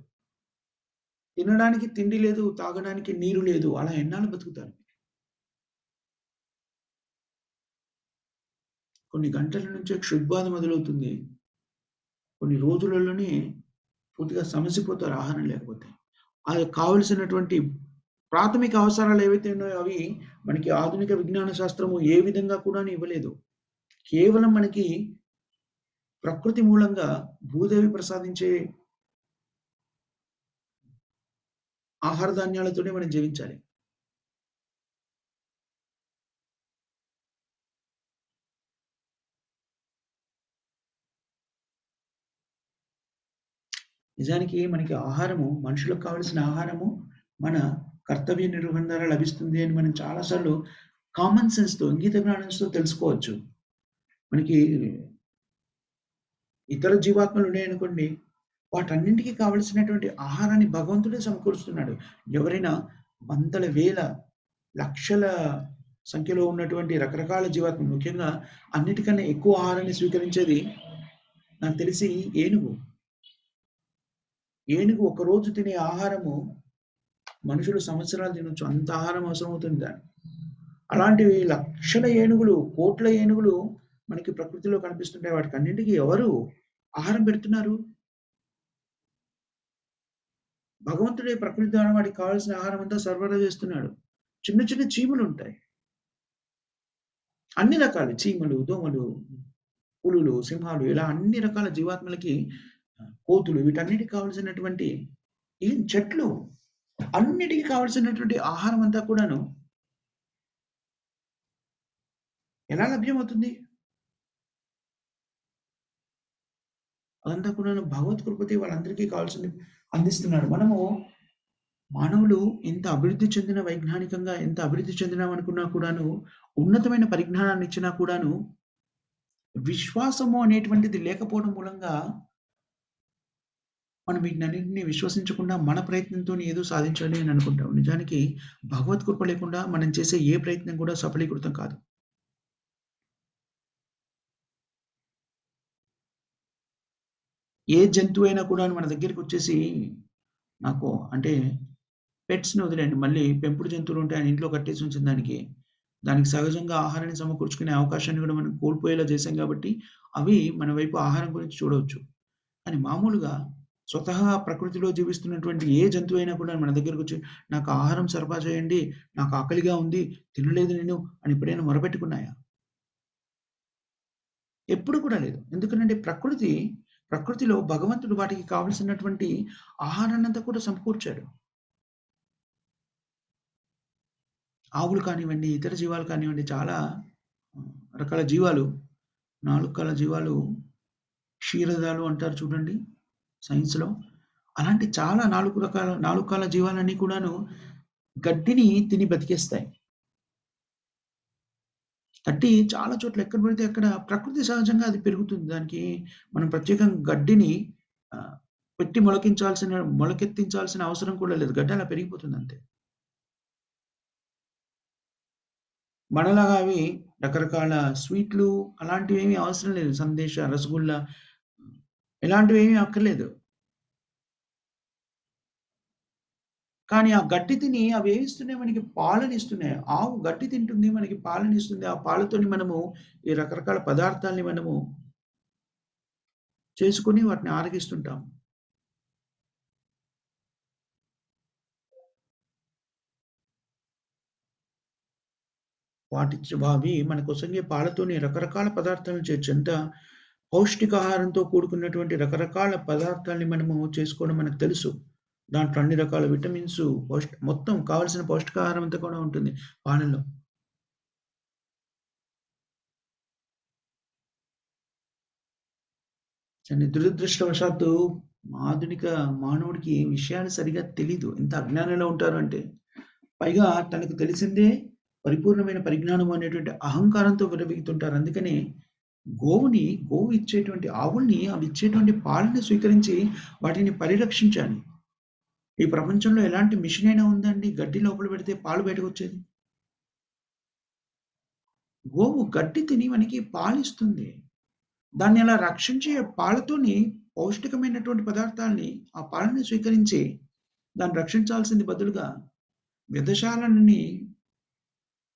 తినడానికి తిండి లేదు, తాగడానికి నీరు లేదు. అలా ఎన్నాళ్ళు బతుకుతారు? కొన్ని గంటల నుంచే క్షుద్బాధ మొదలవుతుంది. కొన్ని రోజులలోనే పూర్తిగా సమసిపోతారు ఆహారం లేకపోతే. అది కావలసినటువంటి ప్రాథమిక అవసరాలు ఏవైతే ఉన్నాయో అవి మనకి ఆధునిక విజ్ఞాన శాస్త్రము ఏ విధంగా కూడా ఇవ్వలేదు. కేవలం మనకి ప్రకృతి మూలంగా భూదేవి ప్రసాదించే ఆహార ధాన్యాలతోనే మనం జీవించాలి. నిజానికి మనకి ఆహారము, మనుషులకు కావాల్సిన ఆహారము మన కర్తవ్య నిర్వహణ ద్వారా లభిస్తుంది అని మనం చాలా సార్లు కామన్ సెన్స్‌తో, ఇంగిత జ్ఞానంతో తెలుసుకోవచ్చు. మనకి ఇతర జీవాత్మలు ఉన్నాయనుకోండి, వాటన్నింటికి కావాల్సినటువంటి ఆహారాన్ని భగవంతుడే సమకూరుస్తున్నాడు. ఎవరైనా వందల, వేల, లక్షల సంఖ్యలో ఉన్నటువంటి రకరకాల జీవాత్మలు, ముఖ్యంగా అన్నిటికన్నా ఎక్కువ ఆహారాన్ని స్వీకరించేది నాకు తెలిసి ఏనుగు. ఏనుగు ఒక రోజు తినే ఆహారము మనుషులు సంవత్సరాలు తినొచ్చు. అంత ఆహారం అవసరమవుతుంది దానికి. అలాంటివి లక్షల ఏనుగులు, కోట్ల ఏనుగులు మనకి ప్రకృతిలో కనిపిస్తుంటాయి. వాటికన్నింటికి ఎవరు ఆహారం పెడుతున్నారు? భగవంతుడే ప్రకృతి ద్వారా వాటికి కావాల్సిన ఆహారం అంతా సరఫరా చేస్తున్నాడు. చిన్న చిన్న చీమలుంటాయి. అన్ని రకాల చీమలు, దోమలు, పులులు, సింహాలు ఇలా అన్ని రకాల జీవాత్మలకి కోతులు వీటన్నిటికి కావాల్సినటువంటి చెట్లు అన్నిటికి కావాల్సినటువంటి ఆహారం అంతా కూడాను ఎలా లభ్యమవుతుంది? అదంతా కూడాను భగవత్ కృపతి వాళ్ళందరికీ కావాల్సింది అందిస్తున్నాడు. మనము మానవులు ఎంత అభివృద్ధి చెందిన వైజ్ఞానికంగా ఎంత అభివృద్ధి చెందినామనుకున్నా కూడాను, ఉన్నతమైన పరిజ్ఞానాన్ని ఇచ్చినా కూడాను, విశ్వాసము అనేటువంటిది లేకపోవడం మూలంగా మనం వీటినన్నింటిని విశ్వసించకుండా మన ప్రయత్నంతోని ఏదో సాధించాలి అని అనుకుంటాం. నిజానికి భగవత్ కృప లేకుండా మనం చేసే ఏ ప్రయత్నం కూడా సఫలీకృతం కాదు. ఏ జంతువైనా కూడాను మన దగ్గరికొచ్చేసి నాకు అంటే పెట్స్‌ని వదిలేయండి. మళ్ళీ పెంపుడు జంతువులుంటే ఆయన ఇంట్లో కట్టేసి ఉంచిన దానికి, దానికి సహజంగా ఆహారాన్ని సమకూర్చుకునే అవకాశాన్ని కూడా మనం కోల్పోయేలా చేశాం కాబట్టి, అవి మన వైపు ఆహారం గురించి చూడవచ్చు. కానీ మామూలుగా స్వతహా ప్రకృతిలో జీవిస్తున్నటువంటి ఏ జంతువైనా కూడా మన దగ్గరకొచ్చి, "నాకు ఆహారం సరఫరా చేయండి. నాకు ఆకలిగా ఉంది. తినలేదు నేను" అని ఎప్పుడైనా మొరపెట్టుకున్నాయా? ఎప్పుడు కూడా లేదు. ఎందుకనంటే ప్రకృతిలో భగవంతుడు వాటికి కావాల్సినటువంటి ఆహారాన్నంతా కూడా సమకూర్చాడు. ఆవులు కానివ్వండి, ఇతర జీవాలు కానివ్వండి, చాలా రకాల జీవాలు, 4 కాళ్ళ జీవాలు క్షీరదాలు అంటారు చూడండి సైన్స్‌లో. అలాంటి చాలా 4 కాళ్ళ జీవాలన్నీ కూడాను గడ్డిని తిని బతికేస్తాయి. గడ్డి చాలా చోట్ల ఎక్కడ పడితే అక్కడ ప్రకృతి సహజంగా అది పెరుగుతుంది. దానికి మనం ప్రత్యేకంగా గడ్డిని ఆహ్, పెట్టి మొలకెత్తించాల్సిన అవసరం కూడా లేదు. గడ్డి అలా పెరిగిపోతుంది అంతే. మనలాగా అవి రకరకాల స్వీట్లు అలాంటివేమీ అవసరం లేదు. సందేశ, రసగుల్లా ఇలాంటివేమీ అక్కర్లేదు. కానీ ఆ గడ్డి తిని అవేమిస్తున్నాయి మనకి పాలనిస్తున్నాయి. ఆవు గడ్డి తింటుంది. మనకి పాలనిస్తుంది. ఆ పాలతోని మనము ఈ రకరకాల పదార్థాల్ని మనము చేసుకొని వాటిని ఆరగిస్తుంటాం. అవి మనకొసంగే పాలతోని రకరకాల పదార్థాలను చేయొచ్చు. ఎంత పౌష్టికాహారంతో కూడుకున్నటువంటి రకరకాల పదార్థాల్ని మనము చేసుకోవడం మనకు తెలుసు. దాంట్లో అన్ని రకాల విటమిన్స్ మొత్తం కావాల్సిన పౌష్టికాహారం అంతా కూడా ఉంటుంది పాలల్లో. కానీ దురదృష్టవశాత్తు ఆధునిక మానవుడికి ఈ విషయాలు సరిగ్గా తెలీదు. ఎంత అజ్ఞానంలో ఉంటారు అంటే, పైగా తనకు తెలిసిందే పరిపూర్ణమైన పరిజ్ఞానం అనేటువంటి అహంకారంతో విర్రవీగుతుంటారు. అందుకనే గోవు ఇచ్చేటువంటి ఆవుల్ని అవి ఇచ్చేటువంటి పాలని స్వీకరించి వాటిని పరిరక్షించాలి. ఈ ప్రపంచంలో ఎలాంటి మిషన్ అయినా ఉందండి? గడ్డి లోపల పెడితే పాలు బయటకొచ్చేది. గోవు గడ్డి తిని మనకి పాలిస్తుంది. దాన్ని అలా రక్షించే పాలతోని పౌష్టికమైనటువంటి పదార్థాల్ని, ఆ పాలని స్వీకరించి దాన్ని రక్షించాల్సింది బదులుగా వ్యధశాలని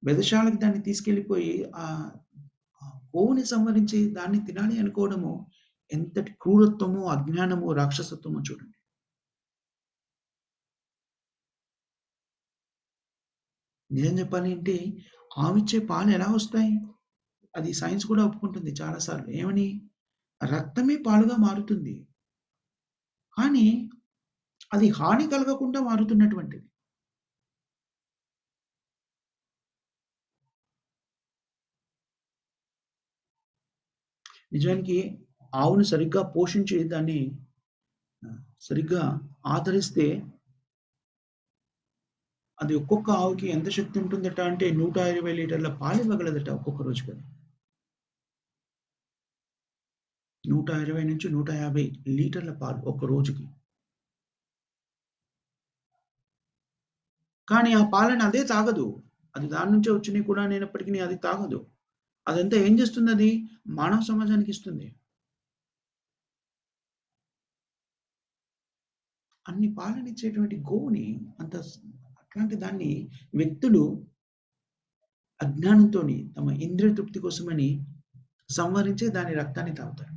వ్యధశాలకు దాన్ని తీసుకెళ్ళిపోయి ఆహ్, ఆ గోవుని సంహరించి దాన్ని తినాలి అనుకోవడము ఎంతటి క్రూరత్వమో, అజ్ఞానమో, రాక్షసత్వమో చూడండి. నిజం చెప్పాలి అంటే ఆవిచ్చే పాలు ఎలా వస్తాయి? అది సైన్స్ కూడా ఒప్పుకుంటుంది చాలా సార్లు. ఏమని? రక్తమే పాలుగా మారుతుంది. కానీ అది హాని కలగకుండా మారుతున్నటువంటిది. నిజానికి ఆవును సరిగ్గా పోషించి దాన్ని సరిగ్గా ఆదరిస్తే అది ఒక్కొక్క ఆవుకి ఎంత శక్తి ఉంటుందట అంటే 120 లీటర్ల పాలివ్వగలదట ఒక్కొక్క రోజుకి అది. 120-150 లీటర్ల పాలు ఒక్క రోజుకి. కానీ ఆ పాలని అదే తాగదు. అది దాని నుంచే వచ్చినయి కూడా అయినప్పటికిని అది తాగదు. అదంతా ఏం చేస్తుందది? మానవ సమాజానికి ఇస్తుంది. అన్ని పాలనిచ్చేటువంటి గోవుని అంత అట్లాంటి దాన్ని వ్యక్తులు అజ్ఞానంతోని తమ ఇంద్రియ తృప్తి కోసమని సంహరించి దాని రక్తాన్ని తాగుతారు.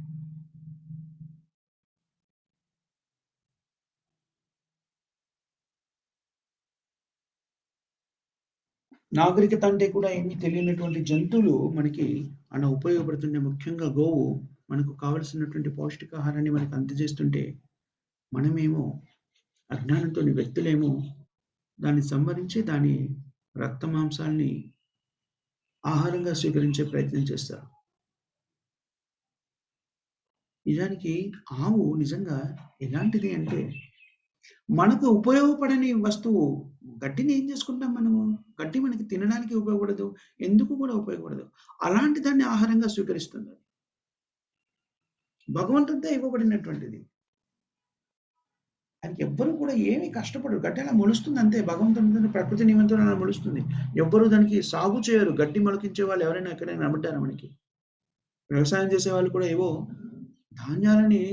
నాగరికత అంటే కూడా ఏమీ తెలియనటువంటి జంతువులు మనకి ఉపయోగపడుతుండే ముఖ్యంగా గోవు మనకు కావలసినటువంటి పౌష్టికాహారాన్ని మనకు అందజేస్తుంటే మనమేమో అజ్ఞానంతోని వ్యక్తులేమో దాన్ని సంహరించి దాని రక్త మాంసాల్ని ఆహారంగా స్వీకరించే ప్రయత్నం చేస్తారు. నిజానికి ఆవు నిజంగా ఎలాంటిది అంటే మనకు ఉపయోగపడని వస్తువు. గడ్డిని ఏం చేసుకుంటాం మనము? గడ్డి మనకి తినడానికి ఉపయోగపడదు. ఎందుకు కూడా ఉపయోగపడదు. అలాంటి దాన్ని ఆహారంగా స్వీకరిస్తుంది. భగవంతుడితో ఇవ్వబడినటువంటిది. దానికి ఎవ్వరు కూడా ఏమి కష్టపడరు. గడ్డి అలా మొలుస్తుంది అంతే. భగవంతుని ప్రకృతి నియమంతో అలా మొలుస్తుంది. ఎవ్వరు దానికి సాగు చేయరు. గడ్డి మొలకించే వాళ్ళు ఎవరైనా ఎక్కడైనా కనపడ్డారా మనకి? వ్యవసాయం చేసేవాళ్ళు కూడా ఏవో ధాన్యాలని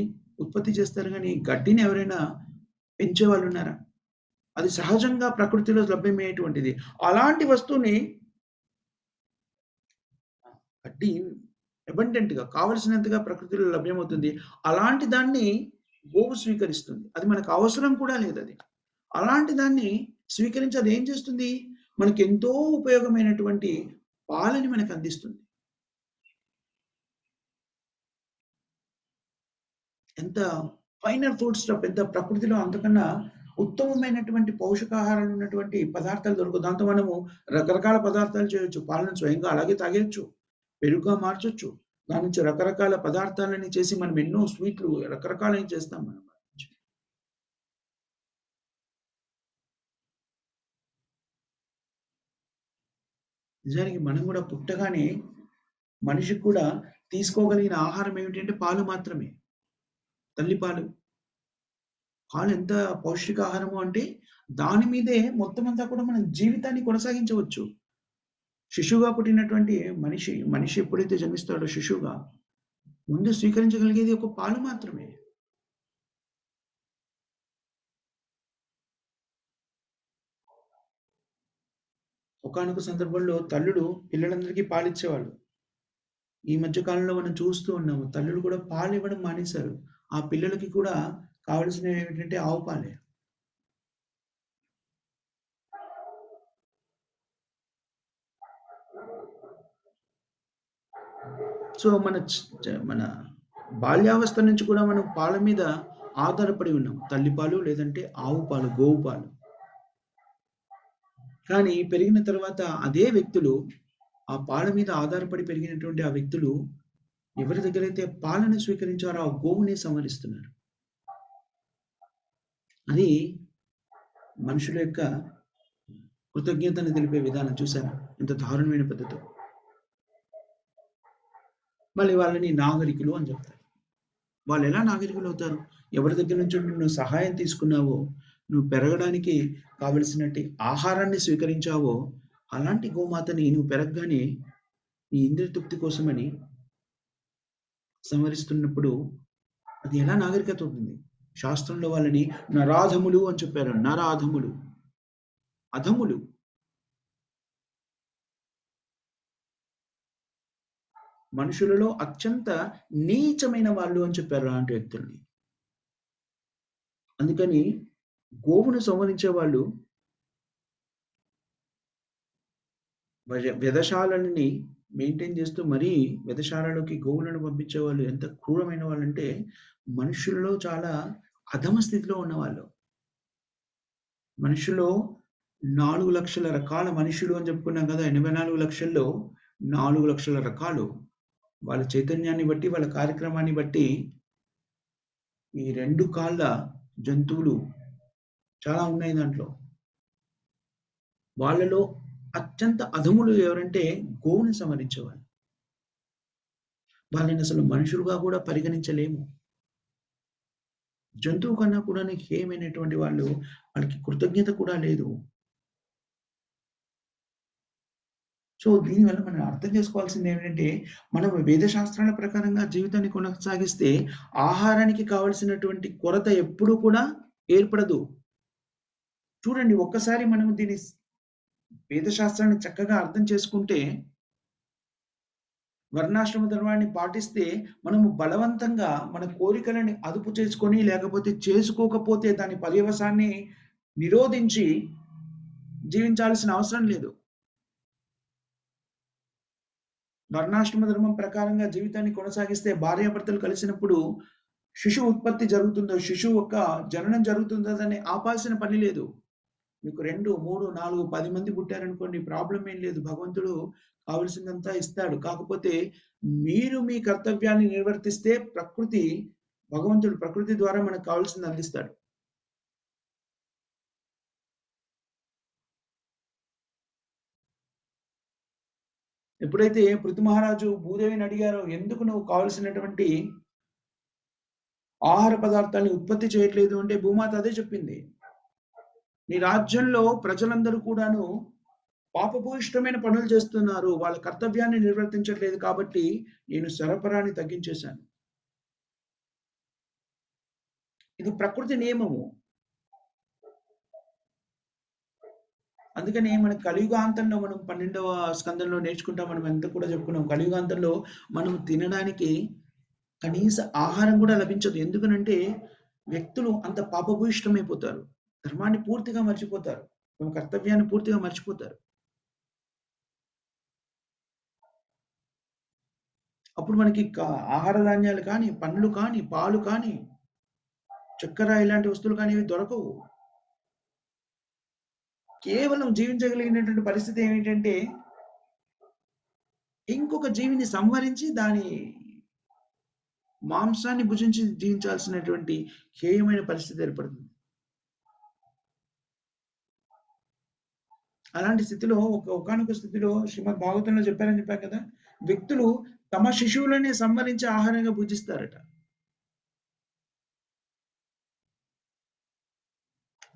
ఉత్పత్తి చేస్తారు గానీ, గడ్డిని ఎవరైనా పెంచేవాళ్ళున్నారా? అది సహజంగా ప్రకృతిలో లభ్యమయ్యేటువంటిది. అలాంటి వస్తువుని గడ్డి అబండెంట్‌గా కావలసినంతగా ప్రకృతిలో లభ్యమవుతుంది. అలాంటి దాన్ని గోవు స్వీకరిస్తుంది. అది మనకు అవసరం కూడా లేదది. అలాంటి దాన్ని స్వీకరించి అదేం చేస్తుంది? మనకెంతో ఉపయోగమైనటువంటి పాలని మనకందిస్తుంది. ఎంత ఫైనల్ ఫుడ్ స్టఫ్ ఎంత ప్రకృతిలో అంతకన్నా ఉత్తమమైనటువంటి పోషకాహారాలు ఉన్నటువంటి పదార్థాలు దొరకవు. దాంతో మనము రకరకాల పదార్థాలు చేయొచ్చు. పాలను స్వయంగా అలాగే తాగేయొచ్చు. పెరుగుగా మార్చొచ్చు. దాని నుంచి రకరకాల పదార్థాలని చేసి మనం ఎన్నో స్వీట్లు రకరకాలవి చేస్తాం మనం. నిజానికి మనం కూడా పుట్టగానే మనిషికి కూడా తీసుకోగలిగిన ఆహారం ఏమిటంటే పాలు మాత్రమే. తల్లిపాలు. పాలు ఎంత పౌష్టికాహారము అంటే దాని మీదే మొత్తం అంతా కూడా మనం జీవితాన్ని కొనసాగించవచ్చు. శిశువుగా పుట్టినటువంటి మనిషి ఎప్పుడైతే జన్మిస్తాడో శిశువుగా ముందు స్వీకరించగలిగేది ఒక పాలు మాత్రమే. ఒకానొక సందర్భంలో తల్లులు పిల్లలందరికీ పాలిచ్చేవాళ్ళు. ఈ మధ్య కాలంలో మనం చూస్తూ ఉన్నాము. తల్లులు కూడా పాలివ్వడం మానేశారు. ఆ పిల్లలకి కూడా కావాల్సినవి ఏమిటంటే ఆవు పాలే. సో, మన బాల్యావస్థ నుంచి కూడా మనం పాల మీద ఆధారపడి ఉన్నాం. తల్లిపాలు లేదంటే ఆవు పాలు, గోవు పాలు. కానీ పెరిగిన తర్వాత అదే వ్యక్తులు ఆ పాల మీద ఆధారపడి పెరిగినటువంటి ఆ వ్యక్తులు ఎవరి దగ్గరైతే పాలను స్వీకరించారో ఆ గోవుని సంహరిస్తున్నారు. అది మనుషుల యొక్క కృతజ్ఞతను తెలిపే విధానం చూసారా? ఎంత దారుణమైన పద్ధతో. మళ్ళీ వాళ్ళని నాగరికులు అని చెప్తారు. వాళ్ళెలా నాగరికులవుతారు? ఎవరి దగ్గర నుంచి నువ్వు సహాయం తీసుకున్నావో, నువ్వు పెరగడానికి కావలసినట్టి ఆహారాన్ని స్వీకరించావో, అలాంటి గోమాతని నువ్వు పెరగగానే నీ ఇంద్రియ తృప్తి కోసమని సంహరిస్తున్నప్పుడు అది ఎలా నాగరికత అవుతుంది? శాస్త్రంలో వాళ్ళని నరాధములు అని చెప్పారు. నరాధములు. అధములు. మనుషులలో అత్యంత నీచమైన వాళ్ళు అని చెప్పారు అలాంటి వ్యక్తుల్ని. అందుకని గోవును సంహరించే వాళ్ళు వ్యధశాలని మెయింటైన్ చేస్తూ మరీ వ్యధశాలలోకి గోవులను పంపించేవాళ్ళు ఎంత క్రూరమైన వాళ్ళంటే మనుషుల్లో చాలా అధమ స్థితిలో ఉన్నవాళ్ళు. మనుషుల్లో 4,00,000 రకాల మనుషులు అని చెప్పుకున్నాం కదా! 84 లక్షల్లో 4,00,000 రకాలు. వాళ్ళ చైతన్యాన్ని బట్టి, వాళ్ళ కార్యక్రమాన్ని బట్టి ఈ 2 కాళ్ళ జంతువులు చాలా ఉన్నాయి దాంట్లో. వాళ్ళలో అత్యంత అధములు ఎవరంటే గోవుని సంహరించేవాళ్ళు. వాళ్ళనసలు మనుషులుగా కూడా పరిగణించలేము. జంతువు కన్నా కూడాను హేయమైనటువంటి వాళ్ళు. వాళ్ళకి కృతజ్ఞత కూడా లేదు. సో, దీనివల్ల మనం అర్థం చేసుకోవాల్సిందేంటంటే, మనం వేద శాస్త్రాల ప్రకారంగా జీవితాన్ని కొనసాగిస్తే, ఆహారానికి కావాల్సినటువంటి కొరత ఎప్పుడూ కూడా ఏర్పడదు. చూడండి ఒక్కసారి మనం దీన్ని వేద శాస్త్రాన్ని చక్కగా అర్థం చేసుకుంటే, వర్ణాశ్రమ ధర్మాన్ని పాటిస్తే, మనము బలవంతంగా మన కోరికలని అదుపు చేసుకొని, లేకపోతే చేసుకోకపోతే దాని పర్యవసాన్ని నిరోధించి జీవించాల్సిన అవసరం లేదు. వర్ణాశ్రమ ధర్మం ప్రకారంగా జీవితాన్ని కొనసాగిస్తే భార్యాభర్తలు కలిసినప్పుడు శిశువు ఉత్పత్తి జరుగుతుందో, శిశువు యొక్క జననం జరుగుతుందో దాన్ని ఆపాల్సిన పని లేదు. మీకు 2, 3, 4, 10 మంది పుట్టారనుకోండి ప్రాబ్లమ్ ఏం లేదు. భగవంతుడు కావాల్సిందంతా ఇస్తాడు. కాకపోతే మీరు మీ కర్తవ్యాన్ని నిర్వర్తిస్తే భగవంతుడు ప్రకృతి ద్వారా మనకు కావాల్సింది అందిస్తాడు. ఎప్పుడైతే పృథు మహారాజు భూదేవిని అడిగారో, ఎందుకు నువ్వు కావాల్సినటువంటి ఆహార పదార్థాల్ని ఉత్పత్తి చేయట్లేదు అంటే భూమాత అదే చెప్పింది. నీ రాజ్యంలో ప్రజలందరూ కూడాను పాపభూయిష్టమైన పనులు చేస్తున్నారు. వాళ్ళ కర్తవ్యాన్ని నిర్వర్తించట్లేదు కాబట్టి నేను సరఫరాని తగ్గించేశాను. ఇది ప్రకృతి నియమము. అందుకని మన కలియుగాంతంలో మనం 12వ స్కందంలో నేర్చుకుంటాం. మనం ఎంత కూడా చెప్పుకున్నాం. కలియుగాంతంలో మనం తినడానికి కనీస ఆహారం కూడా లభించదు. ఎందుకనంటే వ్యక్తులు అంత పాపభూయిష్టమైపోతారు. ధర్మాన్ని పూర్తిగా మర్చిపోతారు. తమ కర్తవ్యాన్ని పూర్తిగా మర్చిపోతారు. అప్పుడు మనకి ఆహార ధాన్యాలు కానీ, పండ్లు కానీ, పాలు కానీ, చక్కెర ఇలాంటి వస్తువులు కానీ ఇవి దొరకవు. కేవలం జీవించగలిగినటువంటి పరిస్థితి ఏమిటంటే, ఇంకొక జీవిని సంహరించి దాని మాంసాన్ని భుజించి జీవించాల్సినటువంటి హేయమైన పరిస్థితి ఏర్పడుతుంది. అలాంటి స్థితిలో ఒకానొక స్థితిలో శ్రీమద్ భాగవతంలో చెప్పారని చెప్పా కదా! వ్యక్తులు తమ శిశువులనే సంహరించి ఆహారంగా పూజిస్తారట.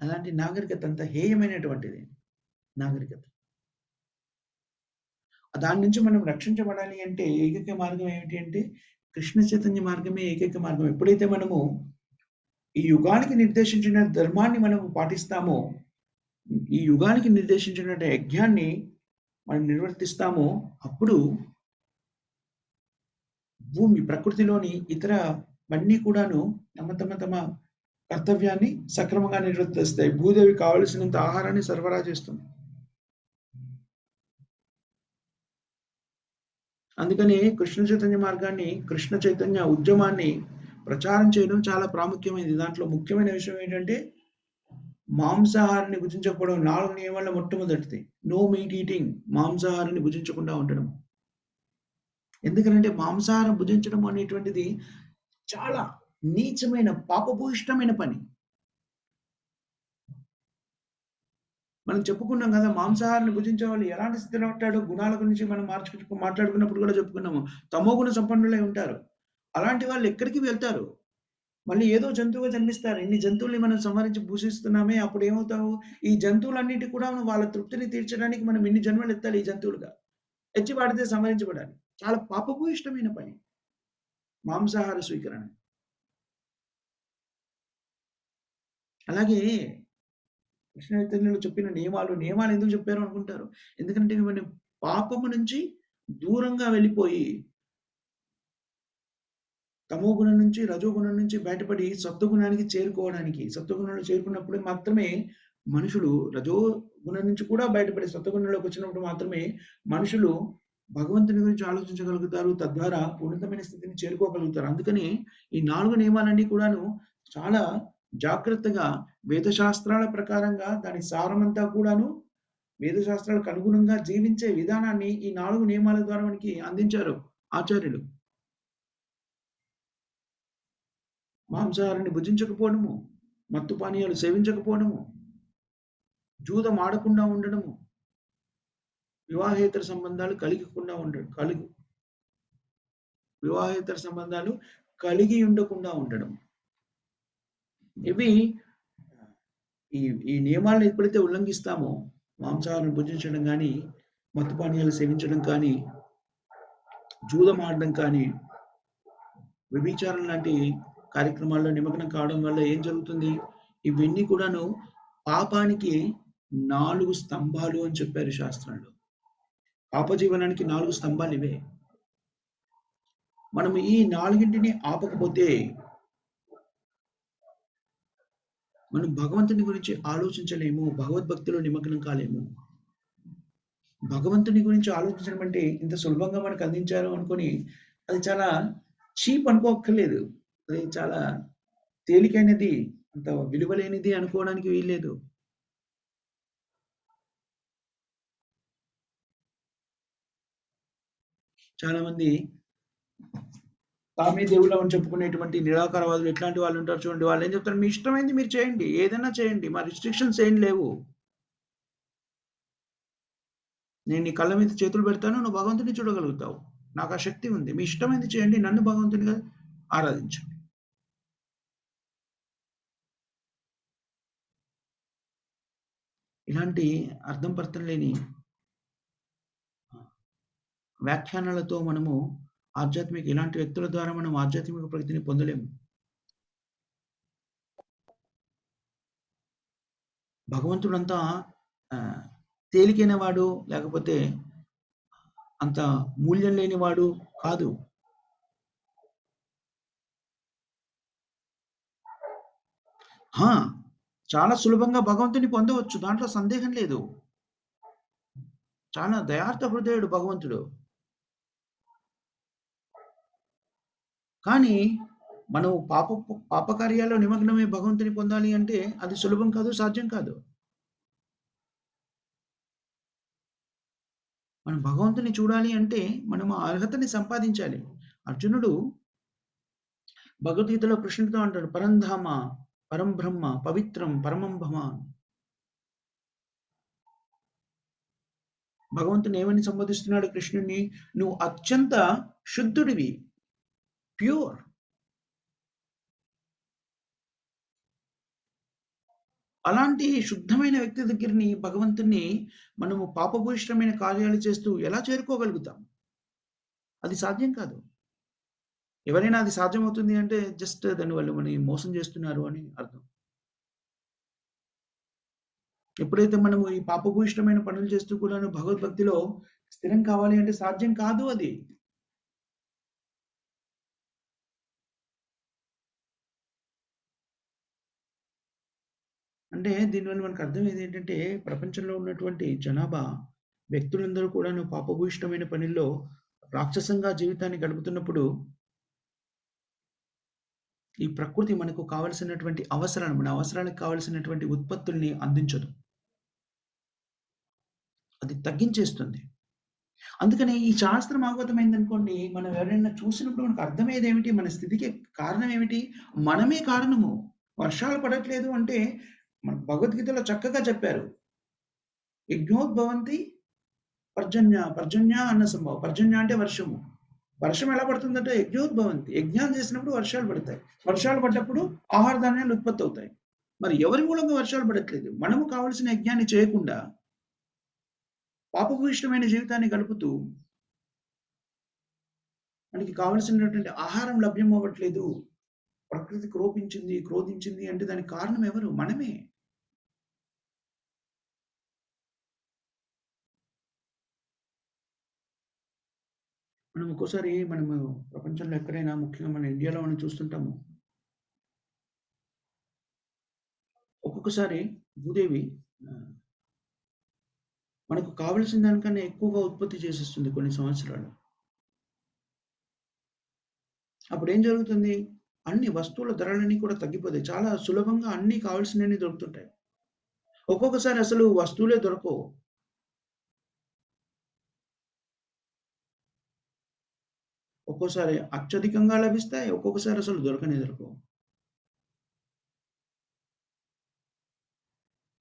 అలాంటి నాగరికత అంత హేయమైనటువంటిది నాగరికత. దాని నుంచి మనం రక్షించబడాలి అంటే ఏకైక మార్గం ఏమిటి అంటే కృష్ణ చైతన్య మార్గమే ఏకైక మార్గం. ఎప్పుడైతే మనము ఈ యుగానికి నిర్దేశించిన ధర్మాన్ని మనము పాటిస్తామో, ఈ యుగానికి నిర్దేశించినటువంటి యజ్ఞాన్ని మనం నిర్వర్తిస్తామో, అప్పుడు ప్రకృతిలోని ఇతరవన్నీ కూడాను తమ కర్తవ్యాన్ని సక్రమంగా నిర్వర్తిస్తాయి. భూదేవి కావలసినంత ఆహారాన్ని సరఫరా చేస్తుంది. అందుకని కృష్ణ చైతన్య మార్గాన్ని, కృష్ణ చైతన్య ఉద్యమాన్ని ప్రచారం చేయడం చాలా ప్రాముఖ్యమైనది. దాంట్లో ముఖ్యమైన విషయం ఏంటంటే మాంసాహారాన్ని భుజించకపోవడం 4 నియమాల్లో మొట్టమొదటిది. నో మీట్ ఈటింగ్, మాంసాహారాన్ని భుజించకుండా ఉండడం. ఎందుకనంటే మాంసాహారం భుజించడం అనేటువంటిది చాలా నీచమైన పాపభూయిష్టమైన పని. మనం చెప్పుకున్నాం కదా! మాంసాహారాన్ని భుజించే వాళ్ళు ఎలాంటి స్థితిలో ఉంటాడో గుణాల గురించి మనం మాట్లాడుకున్నప్పుడు కూడా చెప్పుకున్నాము. తమోగుణ సంపన్నులై ఉంటారు. అలాంటి వాళ్ళు ఎక్కడికి వెళ్తారు? మళ్ళీ ఏదో జంతువుగా జన్మిస్తారు. ఇన్ని జంతువుల్ని మనం సంహరించి భూషిస్తున్నామే అప్పుడు ఏమవుతావు? ఈ జంతువులన్నిటి కూడా వాళ్ళ తృప్తిని తీర్చడానికి మనం ఇన్ని జన్మలు ఎత్తాలి ఈ జంతువులుగా. ఎచ్చి వాడితే సంహరించబడాలి. చాలా పాపభూయిష్టమైన పని. మాంసాహార స్వీకరణ. అలాగే కృష్ణ చైతన్యంలో చెప్పిన నియమాలు ఎందుకు చెప్పారు అనుకుంటారు. ఎందుకంటే మనం పాపము నుంచి దూరంగా వెళ్ళిపోయి తమో గుణం నుంచి, రజో గుణం నుంచి బయటపడి సత్వగుణానికి చేరుకోవడానికి, సత్వగుణంలో చేరుకున్నప్పుడు మాత్రమే మనుషులు రజో గుణం నుంచి కూడా బయటపడి సత్వగుణంలోకి వచ్చినప్పుడు మాత్రమే మనుషులు భగవంతుని గురించి ఆలోచించగలుగుతారు. తద్వారా ఉన్నతమైన స్థితిని చేరుకోగలుగుతారు. అందుకని ఈ 4 నియమాలన్నీ కూడాను చాలా జాగ్రత్తగా వేదశాస్త్రాల ప్రకారంగా దాని సారమంతా కూడాను వేదశాస్త్రాలకు అనుగుణంగా జీవించే విధానాన్ని ఈ 4 నియమాల ద్వారా మనకి అందించారు ఆచార్యులు. మాంసాహారాన్ని భుజించకపోవడము, మత్తు పానీయాలు సేవించకపోవడము, జూదం ఆడకుండా ఉండడము, వివాహేతర సంబంధాలు కలిగకుండా ఉండడం వివాహేతర సంబంధాలు కలిగి ఉండకుండా ఉండడం. ఇవి ఈ ఈ నియమాలను ఎప్పుడైతే ఉల్లంఘిస్తామో, మాంసాహారం భుజించడం కానీ, మత్తు పానీయాలు సేవించడం కానీ, జూదం ఆడడం కానీ, వ్యభిచారం లాంటి కార్యక్రమాల్లో నిమగ్నం కావడం వల్ల ఏం జరుగుతుంది? ఇవన్నీ కూడాను పాపానికి 4 స్తంభాలు అని చెప్పారు శాస్త్రంలో. పాప జీవనానికి 4 స్తంభాలు ఇవే. మనం ఈ 4ంటిని ఆపకపోతే మనం భగవంతుని గురించి ఆలోచించలేము, భగవద్భక్తిలో నిమగ్నం కాలేము. భగవంతుని గురించి ఆలోచించడం అంటే ఇంత సులభంగా మనకు అందించారు అనుకొని అది చాలా చీప్ అనుకోక్కర్లేదు. అది చాలా తేలికైనది, అంత విలువలేనిది అనుకోవడానికి వీల్లేదు. చాలా మంది తామే దేవుళ్ళం అని చెప్పుకునేటువంటి నిరాకారవాదులు ఎట్లాంటి వాళ్ళు ఉంటారు చూడండి. వాళ్ళు ఏం చెప్తారు? మీ ఇష్టమైంది మీరు చేయండి, ఏదైనా చేయండి, మా రిస్ట్రిక్షన్స్ ఏం లేవు. నేను నీ కళ్ళ మీద చేతులు పెడతాను, నువ్వు భగవంతుని చూడగలుగుతావు, నాకు ఆ శక్తి ఉంది, మీ ఇష్టమైంది చేయండి, నన్ను భగవంతునిగా ఆరాధించండి. ఇలాంటి అర్థం పర్థం లేని వ్యాఖ్యానాలతో మనము ఇలాంటి వ్యక్తుల ద్వారా మనం ఆధ్యాత్మిక ప్రగతిని పొందలేము. భగవంతుడంతా తేలికైన వాడు, లేకపోతే అంత మూల్యం లేనివాడు కాదు. చాలా సులభంగా భగవంతుని పొందవచ్చు, దాంట్లో సందేహం లేదు. చాలా దయార్థ హృదయుడు భగవంతుడు. కానీ మనం పాపకార్యాల్లో నిమగ్నమై భగవంతుని పొందాలి అంటే అది సులభం కాదు, సాధ్యం కాదు. మనం భగవంతుని చూడాలి అంటే మనం ఆ అర్హతని సంపాదించాలి. అర్జునుడు భగవద్గీతలో కృష్ణుడితో అంటాడు, పరంధామ, పరం బ్రహ్మ, పవిత్రం, పరమం భవాన్. భగవంతుని ఏమని సంబోధిస్తున్నాడు కృష్ణుడిని? నువ్వు అత్యంత శుద్ధుడివి, ప్యూర్. అలాంటి శుద్ధమైన వ్యక్తి దగ్గరని, భగవంతుని మనము పాపభూయిష్టమైన కార్యాలు చేస్తూ ఎలా చేరుకోగలుగుతాం? అది సాధ్యం కాదు. ఎవరైనా అది సాధ్యమవుతుంది అంటే జస్ట్ దాన్ని వాళ్ళు మనని మోసం చేస్తున్నారు అని అర్థం. ఎప్పుడైతే మనము ఈ పాపభూయిష్టమైన పనులు చేస్తూ కూడాను భగవద్భక్తిలో స్థిరం కావాలి అంటే సాధ్యం కాదు అది. అంటే దీనివల్ల మనకు అర్థమయ్యేది ఏంటంటే, ప్రపంచంలో ఉన్నటువంటి జనాభా వ్యక్తులందరూ కూడాను పాపభూయిష్టమైన పనుల్లో రాక్షసంగా జీవితాన్ని గడుపుతున్నప్పుడు, ఈ ప్రకృతి మనకు కావాల్సినటువంటి అవసరాలు, మన అవసరాలకు కావాల్సినటువంటి ఉత్పత్తుల్ని అందించదు. అది తగ్గించేస్తుంది. అందుకని ఈ శాస్త్రం అవగతమైందనుకోండి, మనం ఎవరైనా చూసినప్పుడు మనకు అర్థమయ్యేదేమిటి? మన స్థితికి కారణం ఏమిటి? మనమే కారణము. వర్షాలు పడట్లేదు అంటే మనకు భగవద్గీతలో చక్కగా చెప్పారు. యజ్ఞోద్భవంతి పర్జన్య, పర్జన్య అన్న సంభవం. పర్జన్య అంటే వర్షము. వర్షం ఎలా పడుతుందంటే యజ్ఞోద్భవంతి. యజ్ఞాలు చేసినప్పుడు వర్షాలు పడతాయి. వర్షాలు పడ్డప్పుడు ఆహార ధాన్యాలు ఉత్పత్తి అవుతాయి. మరి ఎవరి మూలంగా వర్షాలు పడట్లేదు? మనము కావలసిన యజ్ఞాన్ని చేయకుండా పాపభూయిష్టమైన జీవితాన్ని గడుపుతూ మనకి కావలసినటువంటి ఆహారం లభ్యం అవ్వట్లేదు. ప్రకృతి క్రోధించింది అంటే దానికి కారణం ఎవరు? మనమే. మనం ఒక్కోసారి మనము ప్రపంచంలో ఎక్కడైనా, ముఖ్యంగా మన ఇండియాలో మనం చూస్తుంటాము. ఒక్కొక్కసారి భూదేవి మనకు కావలసిన దానికన్నా ఎక్కువగా ఉత్పత్తి చేసేస్తుంది కొన్ని సంవత్సరాలు. అప్పుడేం జరుగుతుంది? అన్ని వస్తువుల ధరలన్నీ కూడా తగ్గిపోతాయి. చాలా సులభంగా అన్నీ కావాల్సినన్ని దొరుకుతుంటాయి. ఒక్కొక్కసారి అసలు వస్తువులే దొరకవు. ఒక్కోసారి అత్యధికంగా లభిస్తాయి. ఒక్కొక్కసారి అసలు దొరకవు.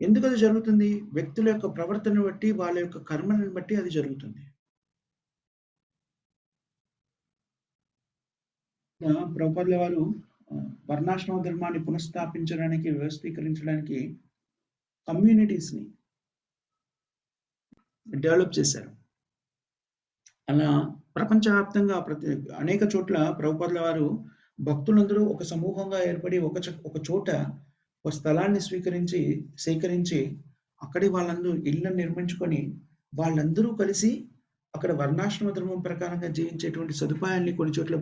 ఎందుకు అది జరుగుతుంది? వ్యక్తుల యొక్క ప్రవర్తనను బట్టి, వాళ్ళ యొక్క కర్మలను బట్టి అది జరుగుతుంది. ప్రభుపాదుల వారు వర్ణాశ్రమ ధర్మాన్ని పునఃస్థాపించడానికి, వ్యవస్థీకరించడానికి కమ్యూనిటీస్‌ని డెవలప్ చేశారు. అలా ప్రపంచవ్యాప్తంగా అనేక చోట్ల ప్రభుపాదుల వారు భక్తులందరూ ఒక సమూహంగా ఏర్పడి ఒక చోట ఒక స్థలాన్ని సేకరించి అక్కడే వాళ్ళందరూ ఇళ్ళను నిర్మించుకొని వాళ్ళందరూ కలిసి అక్కడ వర్ణాశ్రమ ధర్మం ప్రకారంగా జీవించేటువంటి సదుపాయాల్ని కొన్ని చోట్ల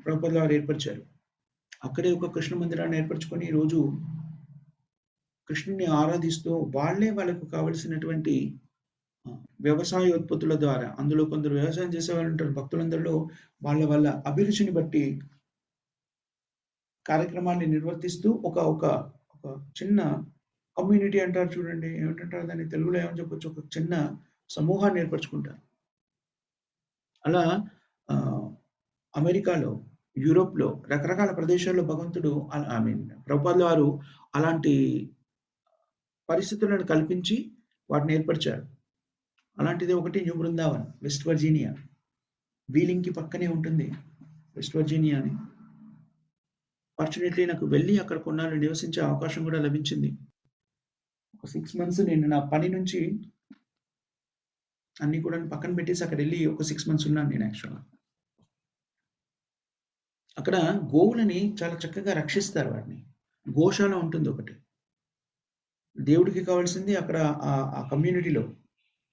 ప్రభుపాదుల వారు ఏర్పరిచారు. అక్కడే ఒక కృష్ణ మందిరాన్ని ఏర్పరచుకొని ఈరోజు కృష్ణుని ఆరాధిస్తూ వాళ్ళకు కావలసినటువంటి వ్యవసాయ ఉత్పత్తుల ద్వారా, అందులో కొందరు వ్యవసాయం చేసేవాళ్ళు ఉంటారు భక్తులందరిలో, వాళ్ళ అభిరుచిని బట్టి కార్యక్రమాన్ని నిర్వర్తిస్తూ ఒక చిన్న కమ్యూనిటీ అంటారు చూడండి, ఏమిటంటారు దాన్ని తెలుగులో ఏమని చెప్పొచ్చు, ఒక చిన్న సమూహాన్ని ఏర్పరచుకుంటారు. అలా అమెరికాలో, యూరోప్‌లో రకరకాల ప్రదేశాల్లో భగవంతుడు ప్రభుపాదుల వారు అలాంటి పరిస్థితులను కల్పించి వాటిని ఏర్పరిచారు. అలాంటిది ఒకటి న్యూ బృందావన్, వెస్ట్ వర్జీనియా. వీలింగ్‌కి పక్కనే ఉంటుంది వెస్ట్ వర్జీనియా అని. ఫార్చునేట్‌లీ నాకు వెళ్ళి అక్కడ కొన్నాళ్ళు నివసించే అవకాశం కూడా లభించింది. ఒక 6 మంత్స్ నేను నా పని నుంచి అన్నీ కూడా పక్కన పెట్టేసి అక్కడెళ్ళి ఒక 6 మంత్స్ ఉన్నాను నేను యాక్చువల్‌గా. అక్కడ గోవులని చాలా చక్కగా రక్షిస్తారు వాటిని. గోశాల ఉంటుంది ఒకటి. దేవుడికి కావాల్సింది అక్కడ ఆ కమ్యూనిటీలో,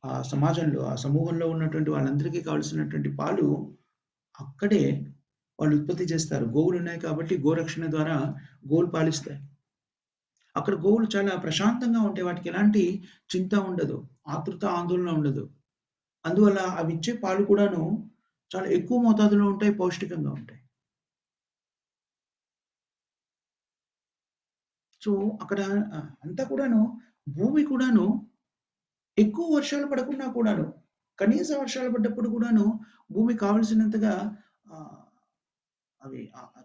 ఆ సమాజంలో, ఆ సమూహంలో ఉన్నటువంటి వాళ్ళందరికీ కావాల్సినటువంటి పాలు అక్కడే వాళ్ళు ఉత్పత్తి చేస్తారు. గోవులున్నాయి కాబట్టి గోరక్షణ ద్వారా గోవులు పాలిస్తాయి. అక్కడ గోవులు చాలా ప్రశాంతంగా ఉంటాయి. వాటికి ఎలాంటి చింత ఉండదు. ఆతృత, ఆందోళన ఉండదు. అందువల్ల అవిచ్చే పాలు కూడాను చాలా ఎక్కువ మోతాదులో ఉంటాయి. పౌష్టికంగా ఉంటాయి. సో, అక్కడ అంతా కూడాను భూమి కూడాను ఎక్కువ వర్షాలు పడకున్నా కూడాను, కనీస వర్షాలు పడ్డప్పుడు కూడాను భూమికి కావాల్సినంతగా ఆహ్, అవి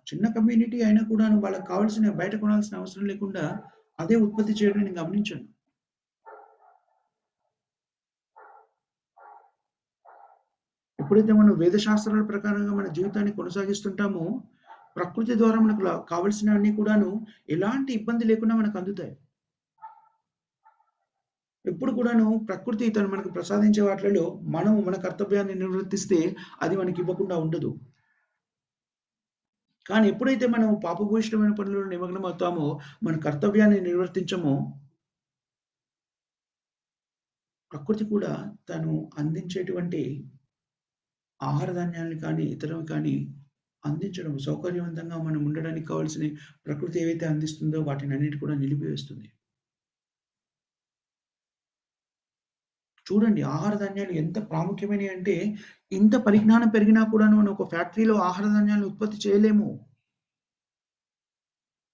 చిన్న కమ్యూనిటీ అయినా కూడాను వాళ్ళకి కావాల్సిన బయట కొనాల్సిన అవసరం లేకుండా అదే ఉత్పత్తి చేయడం నేను గమనించాను. ఎప్పుడైతే మనం వేద శాస్త్రాల ప్రకారంగా మన జీవితాన్ని కొనసాగిస్తుంటామో, ప్రకృతి ద్వారా మనకు కావాల్సినవన్నీ కూడాను ఎలాంటి ఇబ్బంది లేకుండా మనకు అందుతాయి. ఎప్పుడు కూడాను ప్రకృతి తను మనకు ప్రసాదించే వాటిలలో మనం మన కర్తవ్యాన్ని నిర్వర్తిస్తే అది మనకి ఇవ్వకుండా ఉండదు. కానీ ఎప్పుడైతే మనం పాపభూయిష్టమైన పనులలో నిమగ్నమవుతామో, మన కర్తవ్యాన్ని నిర్వర్తించమో, ప్రకృతి కూడా తను అందించేటువంటి ఆహార ధాన్యాలను కానీ, ఇతరవి కానీ అందించడం సౌకర్యవంతంగా మనం ఉండడానికి కావాల్సిన ప్రకృతి ఏవైతే అందిస్తుందో వాటినన్నిటి కూడా నిలిపివేస్తుంది. చూడండి ఆహార ధాన్యాలు ఎంత ప్రాముఖ్యమైనయి అంటే, ఇంత పరిజ్ఞానం పెరిగినా కూడాను మనం ఒక ఫ్యాక్టరీలో ఆహార ధాన్యాలను ఉత్పత్తి చేయలేము.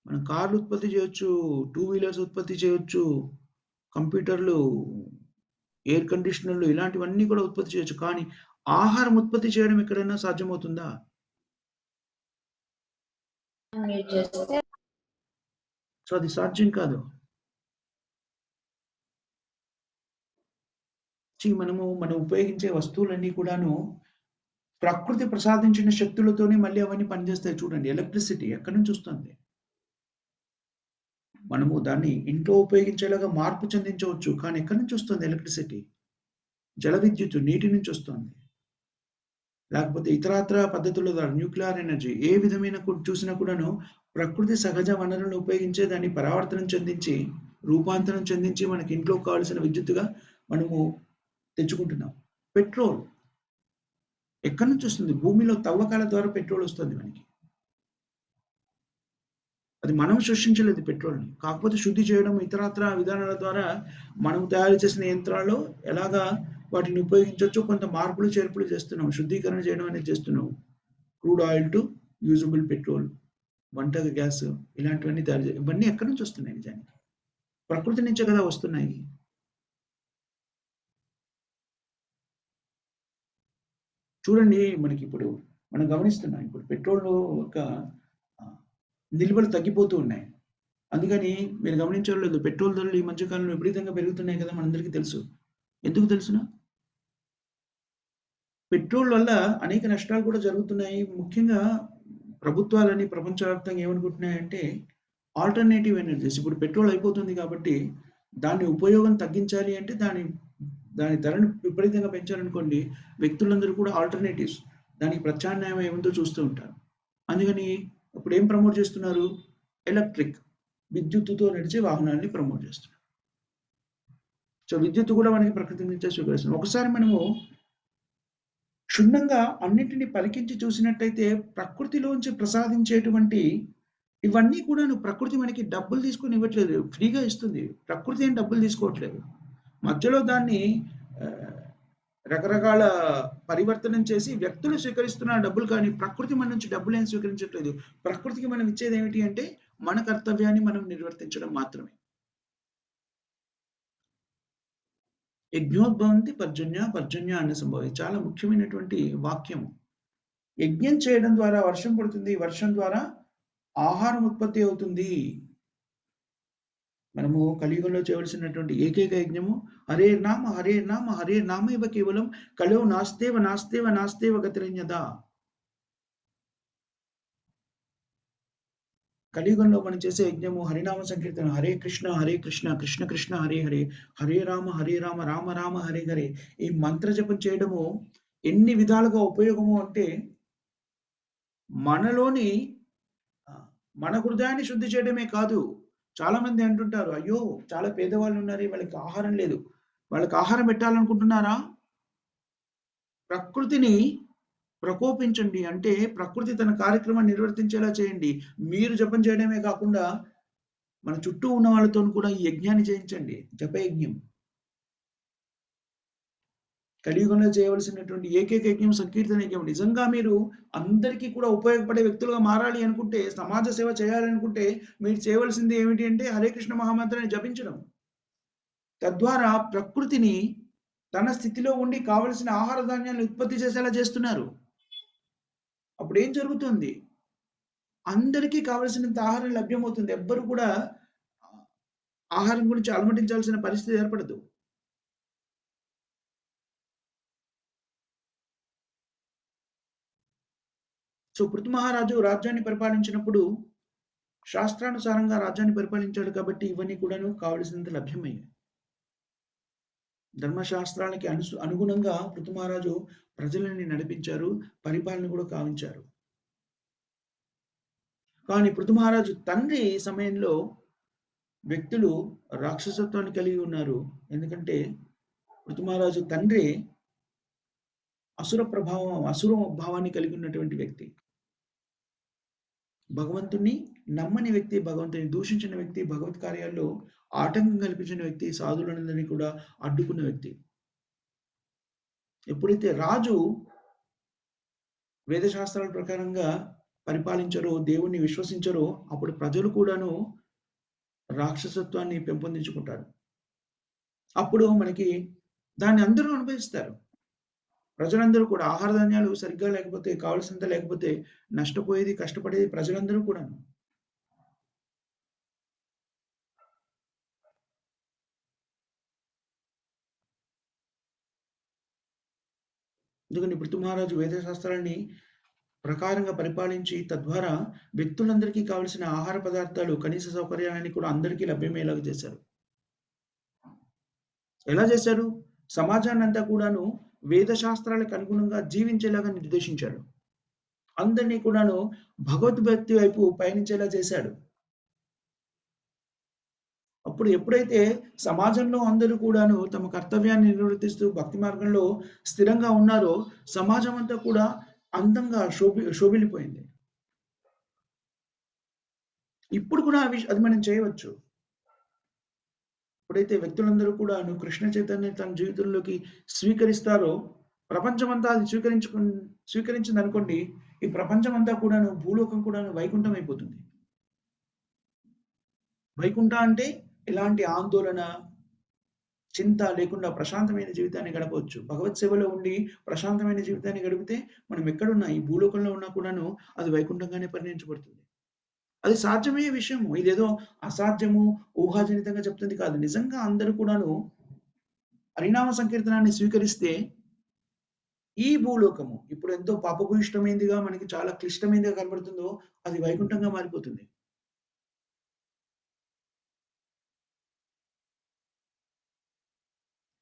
మనం కార్లు ఉత్పత్తి చేయొచ్చు, టూ వీలర్స్ ఉత్పత్తి చేయొచ్చు, కంప్యూటర్లు, ఎయిర్ కండిషనర్లు ఇలాంటివన్నీ కూడా ఉత్పత్తి చేయొచ్చు. కానీ ఆహారం ఉత్పత్తి చేయడం ఎక్కడైనా సాధ్యమవుతుందా? సో, అది సాధ్యం కాదు. మనం ఉపయోగించే వస్తువులన్నీ కూడాను ప్రకృతి ప్రసాదించిన శక్తులతోనే మళ్ళీ అవన్నీ పనిచేస్తాయి చూడండి. ఎలక్ట్రిసిటీ ఎక్కడి నుంచి వస్తుంది? మనము దాన్ని ఇంట్లో ఉపయోగించేలాగా మార్పు చెందించవచ్చు. కానీ ఎక్కడి నుంచి వస్తుంది ఎలక్ట్రిసిటీ? జల విద్యుత్తు నీటి నుంచి వస్తుంది. లేకపోతే ఇతరాతర పద్ధతుల ద్వారా న్యూక్లియర్ ఎనర్జీ ఏ విధమైన చూసినా కూడాను ప్రకృతి సహజ వనరులను ఉపయోగించే దాన్ని పరావర్తనం చెందించి, రూపాంతరం చెందించి మనకి ఇంట్లోకి కావాల్సిన విద్యుత్తుగా మనము తెచ్చుకుంటున్నాం. పెట్రోల్ ఎక్కడి నుంచి వస్తుంది? భూమిలో తవ్వకాల ద్వారా పెట్రోల్ వస్తుంది మనకి. అది మనం సృష్టించలేదు పెట్రోల్‌ని. కాకపోతే శుద్ధి చేయడం ఇతరత్రా విధానాల ద్వారా మనం తయారు చేసిన యంత్రాల్లో ఎలాగా వాటిని ఉపయోగించొచ్చో కొంత మార్పులు, చేర్పులు చేస్తున్నాం. శుద్ధీకరణ చేయడం అనేది చేస్తున్నాం. Crude oil to usable petrol, వంట గ్యాస్ ఇలాంటివన్నీ ఇవన్నీ ఎక్కడి నుంచి వస్తున్నాయి నిజానికి? ప్రకృతి నుంచే కదా వస్తున్నాయి. చూడండి మనకిప్పుడు మనం గమనిస్తున్నాం. ఇప్పుడు పెట్రోల్ యొక్క నిల్వలు తగ్గిపోతూ ఉన్నాయి. అందుకని మీరు గమనించారో లేదో పెట్రోల్ ధరలు ఈ మధ్య కాలంలో విపరీతంగా పెరుగుతున్నాయి కదా! మనందరికీ తెలుసు. ఎందుకు తెలుసునా? పెట్రోల్ వల్ల అనేక నష్టాలు కూడా జరుగుతున్నాయి. ముఖ్యంగా ప్రభుత్వాలని ప్రపంచవ్యాప్తంగా ఏమనుకుంటున్నాయంటే ఆల్టర్‌నేటివ్ ఎనర్జీస్ ఇప్పుడు పెట్రోల్ అయిపోతుంది కాబట్టి దాని ఉపయోగం తగ్గించాలి అంటే దాని ధరను విపరీతంగా పెంచారనుకోండి వ్యక్తులందరూ కూడా ఆల్టర్‌నేటివ్స్ దానికి ప్రత్యామ్నాయం ఏముందో చూస్తూ ఉంటారు. అందుకని ఇప్పుడు ఏం ప్రమోట్ చేస్తున్నారు? ఎలక్ట్రిక్ విద్యుత్తుతో నడిచే వాహనాల్ని ప్రమోట్ చేస్తున్నారు. సో, విద్యుత్తు కూడా మనకి ప్రకృతి నుంచే స్వీకరిస్తున్నాం. ఒకసారి మనము క్షుణ్ణంగా అన్నిటిని పలికించి చూసినట్టయితే ప్రకృతిలోంచి ప్రసాదించేటువంటి ఇవన్నీ కూడాను ప్రకృతి మనకి డబ్బులు తీసుకొని ఇవ్వట్లేదు. ఫ్రీగా ఇస్తుంది. ప్రకృతి ఏం డబ్బులు తీసుకోవట్లేదు. మధ్యలో దాన్ని ఆహ్, రకరకాల పరివర్తనం చేసి వ్యక్తులు స్వీకరిస్తున్న డబ్బులు కానీ ప్రకృతి మన నుంచి డబ్బులేం స్వీకరించట్లేదు. ప్రకృతికి మనం ఇచ్చేదేమిటి అంటే మన కర్తవ్యాన్ని మనం నిర్వర్తించడం మాత్రమే. యజ్ఞోద్భవంతి పర్జన్య, పర్జన్య అన్న సంభవం. ఇది చాలా ముఖ్యమైనటువంటి వాక్యం. యజ్ఞం చేయడం ద్వారా వర్షం పడుతుంది. వర్షం ద్వారా ఆహారం ఉత్పత్తి అవుతుంది. మనము కలియుగంలో చేయవలసినటువంటి ఏకైక యజ్ఞము హరేర్నామ హరేర్నామ హరేర్నామైవ కేవలం కలో నాస్తేవ నాస్తేవ నాస్తేవ గతిరన్యథా. కలియుగంలో మనం చేసే యజ్ఞము హరినామ సంకీర్తన హరే కృష్ణ కృష్ణ కృష్ణ హరే హరే హరే రామ రామ రామ హరే హరే. ఈ మంత్ర జపం చేయడము ఎన్ని విధాలుగా ఉపయోగము అంటే మనలోని మన హృదయాన్ని శుద్ధి చేయడమే కాదు. చాలామంది అంటుంటారు, అయ్యో! చాలా పేదవాళ్ళు ఉన్నారే వాళ్ళకి ఆహారం లేదు. వాళ్ళకి ఆహారం పెట్టాలనుకుంటున్నారా? ప్రకృతిని ప్రకోపించండి. అంటే ప్రకృతి తన కార్యక్రమాన్ని నిర్వర్తించేలా చేయండి. మీరు జపం చేయడమే కాకుండా మన చుట్టూ ఉన్న వాళ్ళతోని కూడా ఈ యజ్ఞాన్ని చేయించండి. జపయజ్ఞం. కలియుగంలో చేయవలసినటువంటి ఏకైక యజ్ఞం సంకీర్తన యజ్ఞం. నిజంగా మీరు అందరికీ కూడా ఉపయోగపడే వ్యక్తులుగా మారాలి అనుకుంటే, సమాజ సేవ చేయాలనుకుంటే మీరు చేయవలసింది ఏమిటి అంటే హరే కృష్ణ మహామంత్రాన్ని జపించడం. తద్వారా ప్రకృతిని తన స్థితిలో ఉండి కావలసిన ఆహార ధాన్యాలను ఉత్పత్తి చేసేలా చేస్తున్నారు. అప్పుడేం జరుగుతుంది? అందరికీ కావాల్సినంత ఆహారం లభ్యమవుతుంది. ఎవ్వరు కూడా ఆహారం గురించి అలమటించాల్సిన పరిస్థితి ఏర్పడదు. సో, పృథు మహారాజు రాజ్యాన్ని పరిపాలించినప్పుడు శాస్త్రానుసారంగా రాజ్యాన్ని పరిపాలించాడు కాబట్టి ఇవన్నీ కూడాను కావలసినంత లభ్యమయ్యాయి. ధర్మశాస్త్రాలకి అనుగుణంగా పృథు మహారాజు ప్రజలని నడిపించారు. పరిపాలన కూడా కావించారు. కానీ పృథు మహారాజు తండ్రి సమయంలో వ్యక్తులు రాక్షసత్వాన్ని కలిగి ఉన్నారు. ఎందుకంటే పృథు మహారాజు తండ్రి అసుర భావాన్ని కలిగి ఉన్నటువంటి వ్యక్తి. భగవంతుణ్ణి నమ్మని వ్యక్తి, భగవంతుని దూషించిన వ్యక్తి, భగవత్ కార్యాల్లో ఆటంకం కల్పించిన వ్యక్తి, సాధువులందరినీ కూడా అడ్డుకున్న వ్యక్తి. ఎప్పుడైతే రాజు వేదశాస్త్రాల ప్రకారంగా పరిపాలించరో, దేవుణ్ణి విశ్వసించరో, అప్పుడు ప్రజలు కూడాను రాక్షసత్వాన్ని పెంపొందించుకుంటారు. అప్పుడు మనకి దాన్ని అందరూ అనుభవిస్తారు. ప్రజలందరూ కూడా ఆహార ధాన్యాలు సరిగ్గా లేకపోతే, కావాల్సినంత లేకపోతే నష్టపోయేది, కష్టపడేది ప్రజలందరూ కూడాను. ఎందుకంటే పృథు మహారాజు వేద శాస్త్రాన్ని ప్రకారంగా పరిపాలించి, తద్వారా వ్యక్తులందరికీ కావాల్సిన ఆహార పదార్థాలు, కనీస సౌకర్యాలన్నీ కూడా అందరికీ లభ్యమయ్యేలాగా చేశారు. ఎలా చేశారు? సమాజాన్నంతా కూడాను వేద శాస్త్రాలకు అనుగుణంగా జీవించేలాగా నిర్దేశించాడు. అందరినీ కూడాను భగవద్భక్తి వైపు పయనించేలా చేశాడు. అప్పుడు ఎప్పుడైతే సమాజంలో అందరూ కూడాను తమ కర్తవ్యాన్ని నిర్వర్తిస్తూ భక్తి మార్గంలో స్థిరంగా ఉన్నారో, సమాజం అంతా కూడా అందంగా శోభిల్లిపోయింది. ఇప్పుడు కూడా అది మనం చేయవచ్చు. ఎప్పుడైతే వ్యక్తులందరూ కూడాను కృష్ణ చైతన్యాన్ని తన జీవితంలోకి స్వీకరిస్తారో, ప్రపంచమంతా అది స్వీకరించిందనుకోండి, ఈ ప్రపంచమంతా కూడాను భూలోకం కూడాను వైకుంఠం అయిపోతుంది. వైకుంఠ అంటే ఎలాంటి ఆందోళన, చింత లేకుండా ప్రశాంతమైన జీవితాన్ని గడపవచ్చు. భగవత్ సేవలో ఉండి ప్రశాంతమైన జీవితాన్ని గడిపితే మనం ఎక్కడున్నా ఈ భూలోకంలో ఉన్నా కూడాను అది వైకుంఠంగానే పరిగణించబడుతుంది. అది సాధ్యమయ్యే విషయము. ఇదేదో అసాధ్యము, ఊహాజనితంగా చెప్తుంది కాదు. నిజంగా అందరూ కూడాను హరినామ సంకీర్తనాన్ని స్వీకరిస్తే ఈ భూలోకము ఇప్పుడు ఎంతో పాపభూయిష్టమైనదిగా మనకి చాలా క్లిష్టమైనదిగా కనబడుతుందో అది వైకుంఠంగా మారిపోతుంది.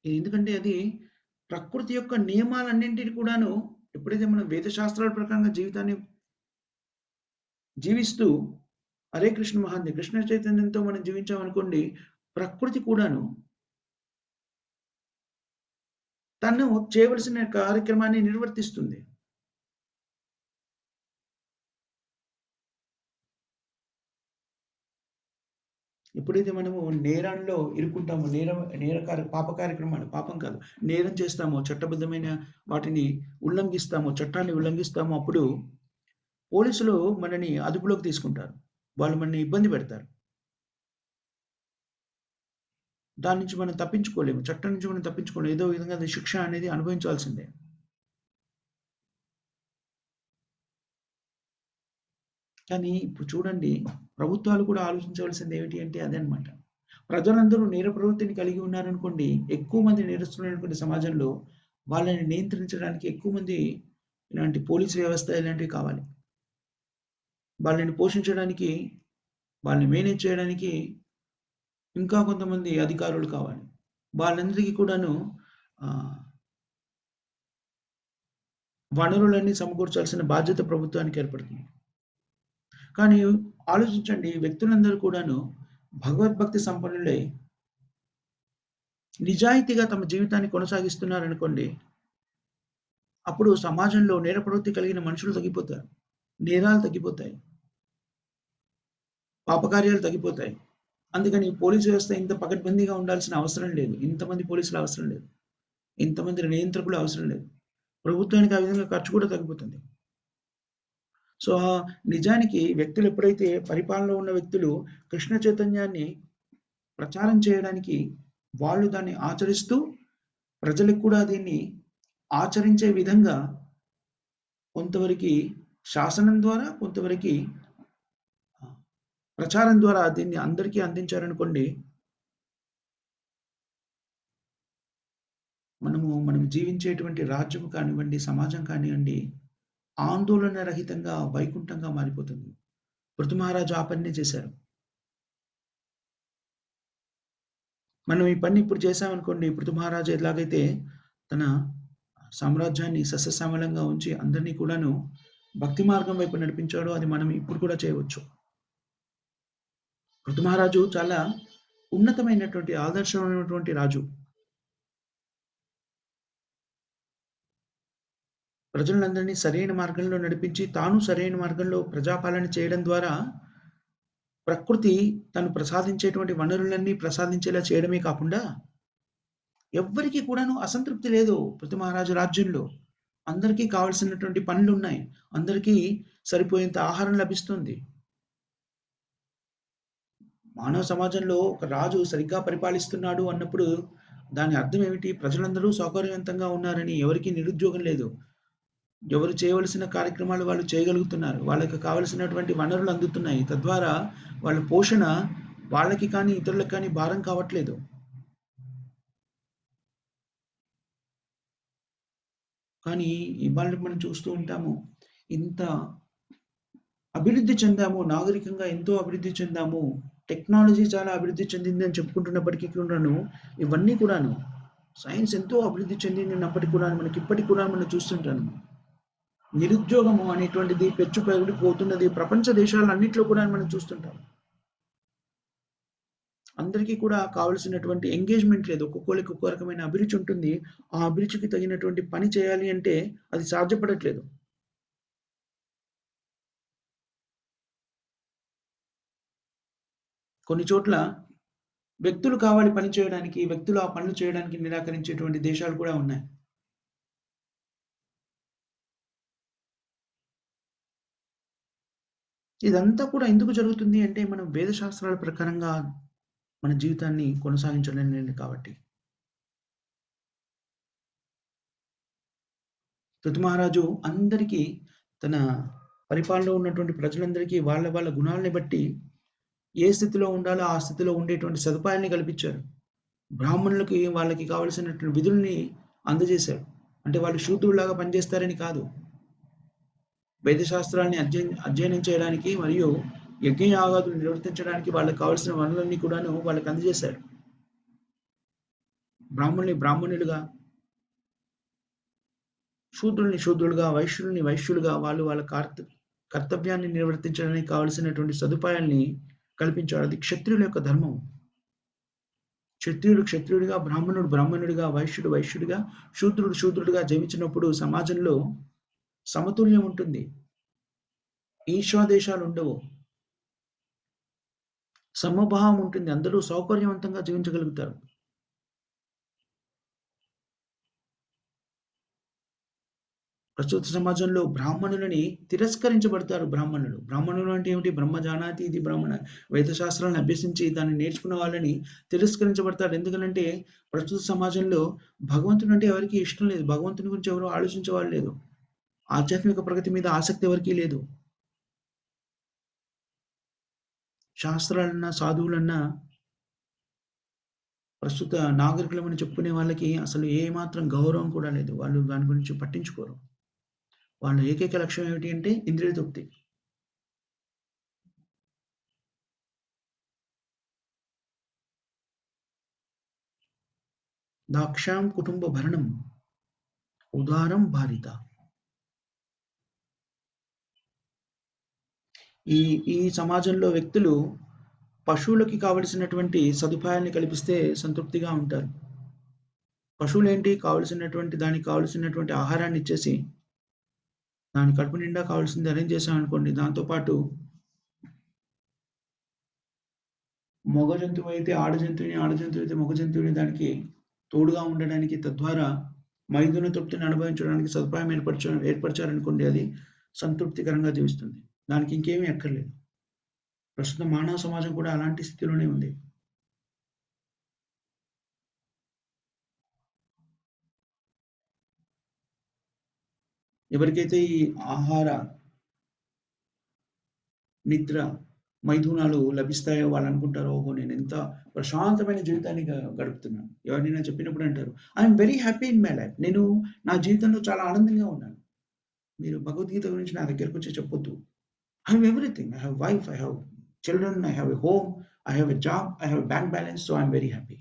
ఎందుకంటే అది ప్రకృతి యొక్క నియమాలన్నింటిని కూడాను ఎప్పుడైతే మనం వేద శాస్త్రాల ప్రకారంగా జీవితాన్ని జీవిస్తూ హరే కృష్ణ మహాత్మ్య కృష్ణ చైతన్యంతో మనం జీవించామనుకోండి, ప్రకృతి కూడాను తను చేయవలసిన కార్యక్రమాన్ని నిర్వర్తిస్తుంది. ఎప్పుడైతే మనము నేరంలో ఇరుక్కుంటామో, పాప కార్యక్రమాలు పాపం కాదు. నేరం చేస్తామో, చట్టబద్ధమైన వాటిని ఉల్లంఘిస్తామో, చట్టాన్ని ఉల్లంఘిస్తామో అప్పుడు పోలీసులు మనని అదుపులోకి తీసుకుంటారు. వాళ్ళు మనని ఇబ్బంది పెడతారు. దాని నుంచి మనం తప్పించుకోలేము. చట్టం నుంచి మనం తప్పించుకోలేము. ఏదో విధంగా అది శిక్ష అనేది అనుభవించాల్సిందే. కానీ ఇప్పుడు చూడండి, ప్రభుత్వాలు కూడా ఆలోచించవలసింది ఏమిటి అంటే అదనమాట. ప్రజలందరూ నేర ప్రవృత్తిని కలిగి ఉన్నారనుకోండి, ఎక్కువ మంది నేరస్తులైనటువంటి సమాజంలో వాళ్ళని నియంత్రించడానికి ఎక్కువ మంది ఇలాంటి పోలీస్ వ్యవస్థ ఇలాంటివి కావాలి. వాళ్ళని పోషించడానికి, వాళ్ళని మేనేజ్ చేయడానికి ఇంకా కొంతమంది అధికారులు కావాలి. వాళ్ళందరికీ కూడాను ఆహ్, వనరులన్నీ సమకూర్చాల్సిన బాధ్యత ప్రభుత్వానికి ఏర్పడుతుంది. కానీ ఆలోచించండి, వ్యక్తులందరూ కూడాను భగవద్భక్తి సంపన్నులై నిజాయితీగా తమ జీవితాన్ని కొనసాగిస్తున్నారనుకోండి, అప్పుడు సమాజంలో నేర ప్రవృత్తి కలిగిన మనుషులు తగ్గిపోతారు. నేరాలు తగ్గిపోతాయి. పాపకార్యాలు తగ్గిపోతాయి. అందుకని పోలీస్ వ్యవస్థ ఇంత పకడ్బందీగా ఉండాల్సిన అవసరం లేదు. ఇంతమంది పోలీసులు అవసరం లేదు. ఇంతమంది నియంత్రకులు అవసరం లేదు. ప్రభుత్వానికి ఆ విధంగా ఖర్చు కూడా తగ్గిపోతుంది. సో, నిజానికి వ్యక్తులు ఎప్పుడైతే పరిపాలనలో ఉన్న వ్యక్తులు కృష్ణ చైతన్యాన్ని ప్రచారం చేయడానికి వాళ్ళు దాన్ని ఆచరిస్తూ ప్రజలకు కూడా దీన్ని ఆచరించే విధంగా కొంతవరకి శాసనం ద్వారా, కొంతవరకి ప్రచారం ద్వారా దీన్ని అందరికీ అందించారనుకోండి, మనం జీవించేటువంటి రాజ్యం కానివ్వండి, సమాజం కానివ్వండి, ఆందోళన రహితంగా వైకుంఠంగా మారిపోతుంది. పృథు మహారాజు ఆ పనినే చేశారు. మనం ఈ పని ఇప్పుడు చేశామనుకోండి, పృథు మహారాజు ఎలాగైతే తన సామ్రాజ్యాన్ని సస్యశ్యామలంగా ఉంచి అందరినీ కూడాను భక్తి మార్గం వైపు నడిపించాడో అది మనం ఇప్పుడు కూడా చేయవచ్చు. పృథు మహారాజు చాలా ఉన్నతమైనటువంటి ఆదర్శమైనటువంటి రాజు. ప్రజలందరినీ సరైన మార్గంలో నడిపించి, తాను సరైన మార్గంలో ప్రజాపాలన చేయడం ద్వారా ప్రకృతి తను ప్రసాదించేటువంటి వనరులన్నీ ప్రసాదించేలా చేయడమే కాకుండా, ఎవ్వరికీ కూడాను అసంతృప్తి లేదు పృథు మహారాజు రాజ్యంలో. అందరికీ కావాల్సినటువంటి పనులున్నాయి. అందరికీ సరిపోయేంత ఆహారం లభిస్తుంది. మానవ సమాజంలో ఒక రాజు సరిగ్గా పరిపాలిస్తున్నాడు అన్నప్పుడు దాని అర్థం ఏమిటి? ప్రజలందరూ సౌకర్యవంతంగా ఉన్నారని, ఎవరికీ నిరుద్యోగం లేదు. ఎవరు చేయవలసిన కార్యక్రమాలు వాళ్ళు చేయగలుగుతున్నారు. వాళ్ళకి కావాల్సినటువంటి వనరులు అందుతున్నాయి. తద్వారా వాళ్ళ పోషణ వాళ్ళకి కానీ, ఇతరులకు కానీ భారం కావట్లేదు. కానీ ఇవాళ మనం చూస్తూ ఉంటాము. ఇంత అభివృద్ధి చెందాము. నాగరికంగా ఎంతో అభివృద్ధి చెందాము. టెక్నాలజీ చాలా అభివృద్ధి చెందింది అని చెప్పుకుంటున్నప్పటికీ కూడాను, ఇవన్నీ కూడాను సైన్స్ ఎంతో అభివృద్ధి చెందినప్పటికి కూడాను మనకి ఇప్పటికి కూడా మనం చూస్తుంటాము. నిరుద్యోగము అనేటువంటిది పెచ్చుపెరిగిపోతున్నది. ప్రపంచ దేశాలన్నిట్లో కూడా మనం చూస్తుంటాం. అందరికీ కూడా కావాల్సినటువంటి ఎంగేజ్‌మెంట్ లేదు. ఒక్కొక్కళ్ళకి ఒక్కో రకమైన అభిరుచి ఉంటుంది. ఆ అభిరుచికి తగినటువంటి పని చేయాలి అంటే అది సాధ్యపడట్లేదు. కొన్ని చోట్ల వ్యక్తులు కావాలి పని చేయడానికి, వ్యక్తులు ఆ పనులు చేయడానికి నిరాకరించేటువంటి దేశాలు కూడా ఉన్నాయి. ఇదంతా కూడా ఎందుకు జరుగుతుంది అంటే మనం వేద శాస్త్రాల ప్రకారంగా మన జీవితాన్ని కొనసాగించడం లేదు కాబట్టి. పృథు మహారాజు అందరికీ తన పరిపాలనలో ఉన్నటువంటి ప్రజలందరికీ వాళ్ళ వాళ్ళ గుణాలని బట్టి ఏ స్థితిలో ఉండాలో ఆ స్థితిలో ఉండేటువంటి సదుపాయాల్ని కల్పించారు. బ్రాహ్మణులకి వాళ్ళకి కావాల్సినటువంటి విధుల్ని అందజేశారు. అంటే వాళ్ళు శూద్రుల్లాగా పనిచేస్తారని కాదు. వైద్య శాస్త్రాన్ని అధ్యయనం చేయడానికి మరియు యజ్ఞయాగాదులు నిర్వర్తించడానికి వాళ్ళకి కావాల్సిన వనరులన్నీ కూడాను వాళ్ళకి అందజేశారు. బ్రాహ్మణుల్ని బ్రాహ్మణులుగా, శూద్రుల్ని శూద్రులుగా, వైశ్యుల్ని వైశ్యులుగా వాళ్ళు వాళ్ళ కర్తవ్యాన్ని నిర్వర్తించడానికి కావాల్సినటువంటి సదుపాయాల్ని కల్పించారు. అది క్షత్రియుల యొక్క ధర్మం. క్షత్రియుడు క్షత్రియుడిగా, బ్రాహ్మణుడు బ్రాహ్మణుడిగా, వైశ్యుడు వైశ్యుడిగా, శూద్రుడు శూద్రుడిగా జీవించినప్పుడు సమాజంలో సమతుల్యం ఉంటుంది. ఈర్ష్యాద్వేషాలు ఉండవు. సమభావం ఉంటుంది. అందరూ సౌకర్యవంతంగా జీవించగలుగుతారు. ప్రస్తుత సమాజంలో బ్రాహ్మణులని తిరస్కరించబడతారు బ్రాహ్మణులు. బ్రాహ్మణులు అంటే ఏమిటి? బ్రహ్మజానాతి ఇది బ్రాహ్మణ. వేద శాస్త్రాలను అభ్యసించి దాన్ని నేర్చుకున్న వాళ్ళని తిరస్కరించబడతారు. ఎందుకనంటే ప్రస్తుత సమాజంలో భగవంతుడు అంటే ఎవరికీ ఇష్టం లేదు. భగవంతుని గురించి ఎవరు ఆలోచించేవాళ్ళు లేదు. ఆధ్యాత్మిక ప్రగతి మీద ఆసక్తి ఎవరికీ లేదు. శాస్త్రాలన్నా, సాధువులన్నా ప్రస్తుత నాగరికులమని చెప్పుకునే వాళ్ళకి అసలు ఏ మాత్రం గౌరవం కూడా లేదు. వాళ్ళు దాని గురించి పట్టించుకోరు. వాళ్ళ ఏకైక లక్ష్యం ఏమిటి అంటే ఇంద్రియ తృప్తి. దాక్షాం కుటుంబ భరణం ఉదారం భారిత. ఈ ఈ సమాజంలో వ్యక్తులు పశువులకి కావలసినటువంటి సదుపాయాల్ని కల్పిస్తే సంతృప్తిగా ఉంటారు. పశువులేంటి? దానికి కావలసినటువంటి ఆహారాన్ని ఇచ్చేసి, దాని కడుపు నిండా కావాల్సింది అరేంజ్ చేశామనుకోండి. దాంతో పాటు మగ జంతువు అయితే ఆడ జంతువుని, ఆడ జంతువు అయితే మగ జంతువుని దానికి తోడుగా ఉండడానికి, తద్వారా మైథున తృప్తిని అనుభవించడానికి సదుపాయం ఏర్పరిచారనుకోండి, అది సంతృప్తికరంగా జీవిస్తుంది. దానికి ఇంకేమీ అక్కర్లేదు. ప్రస్తుతం మానవ సమాజం కూడా అలాంటి స్థితిలోనే ఉంది. ఎవరికైతే ఈ ఆహార, నిద్ర, మైథునాలు లభిస్తాయో వాళ్ళు అనుకుంటారు, ఓహో! నేను ఎంత ప్రశాంతమైన జీవితాన్ని గడుపుతున్నాను. ఎవరైనా చెప్పినప్పుడు అంటారు, I'm very happy in my life. నేను నా జీవితంలో చాలా ఆనందంగా ఉన్నాను. మీరు భగవద్గీత గురించి నా దగ్గరకొచ్చి చెప్పొద్దు. I have everything. I have wife, I have children, I have a home, I have a job, I have a bank balance, so I'm very happy.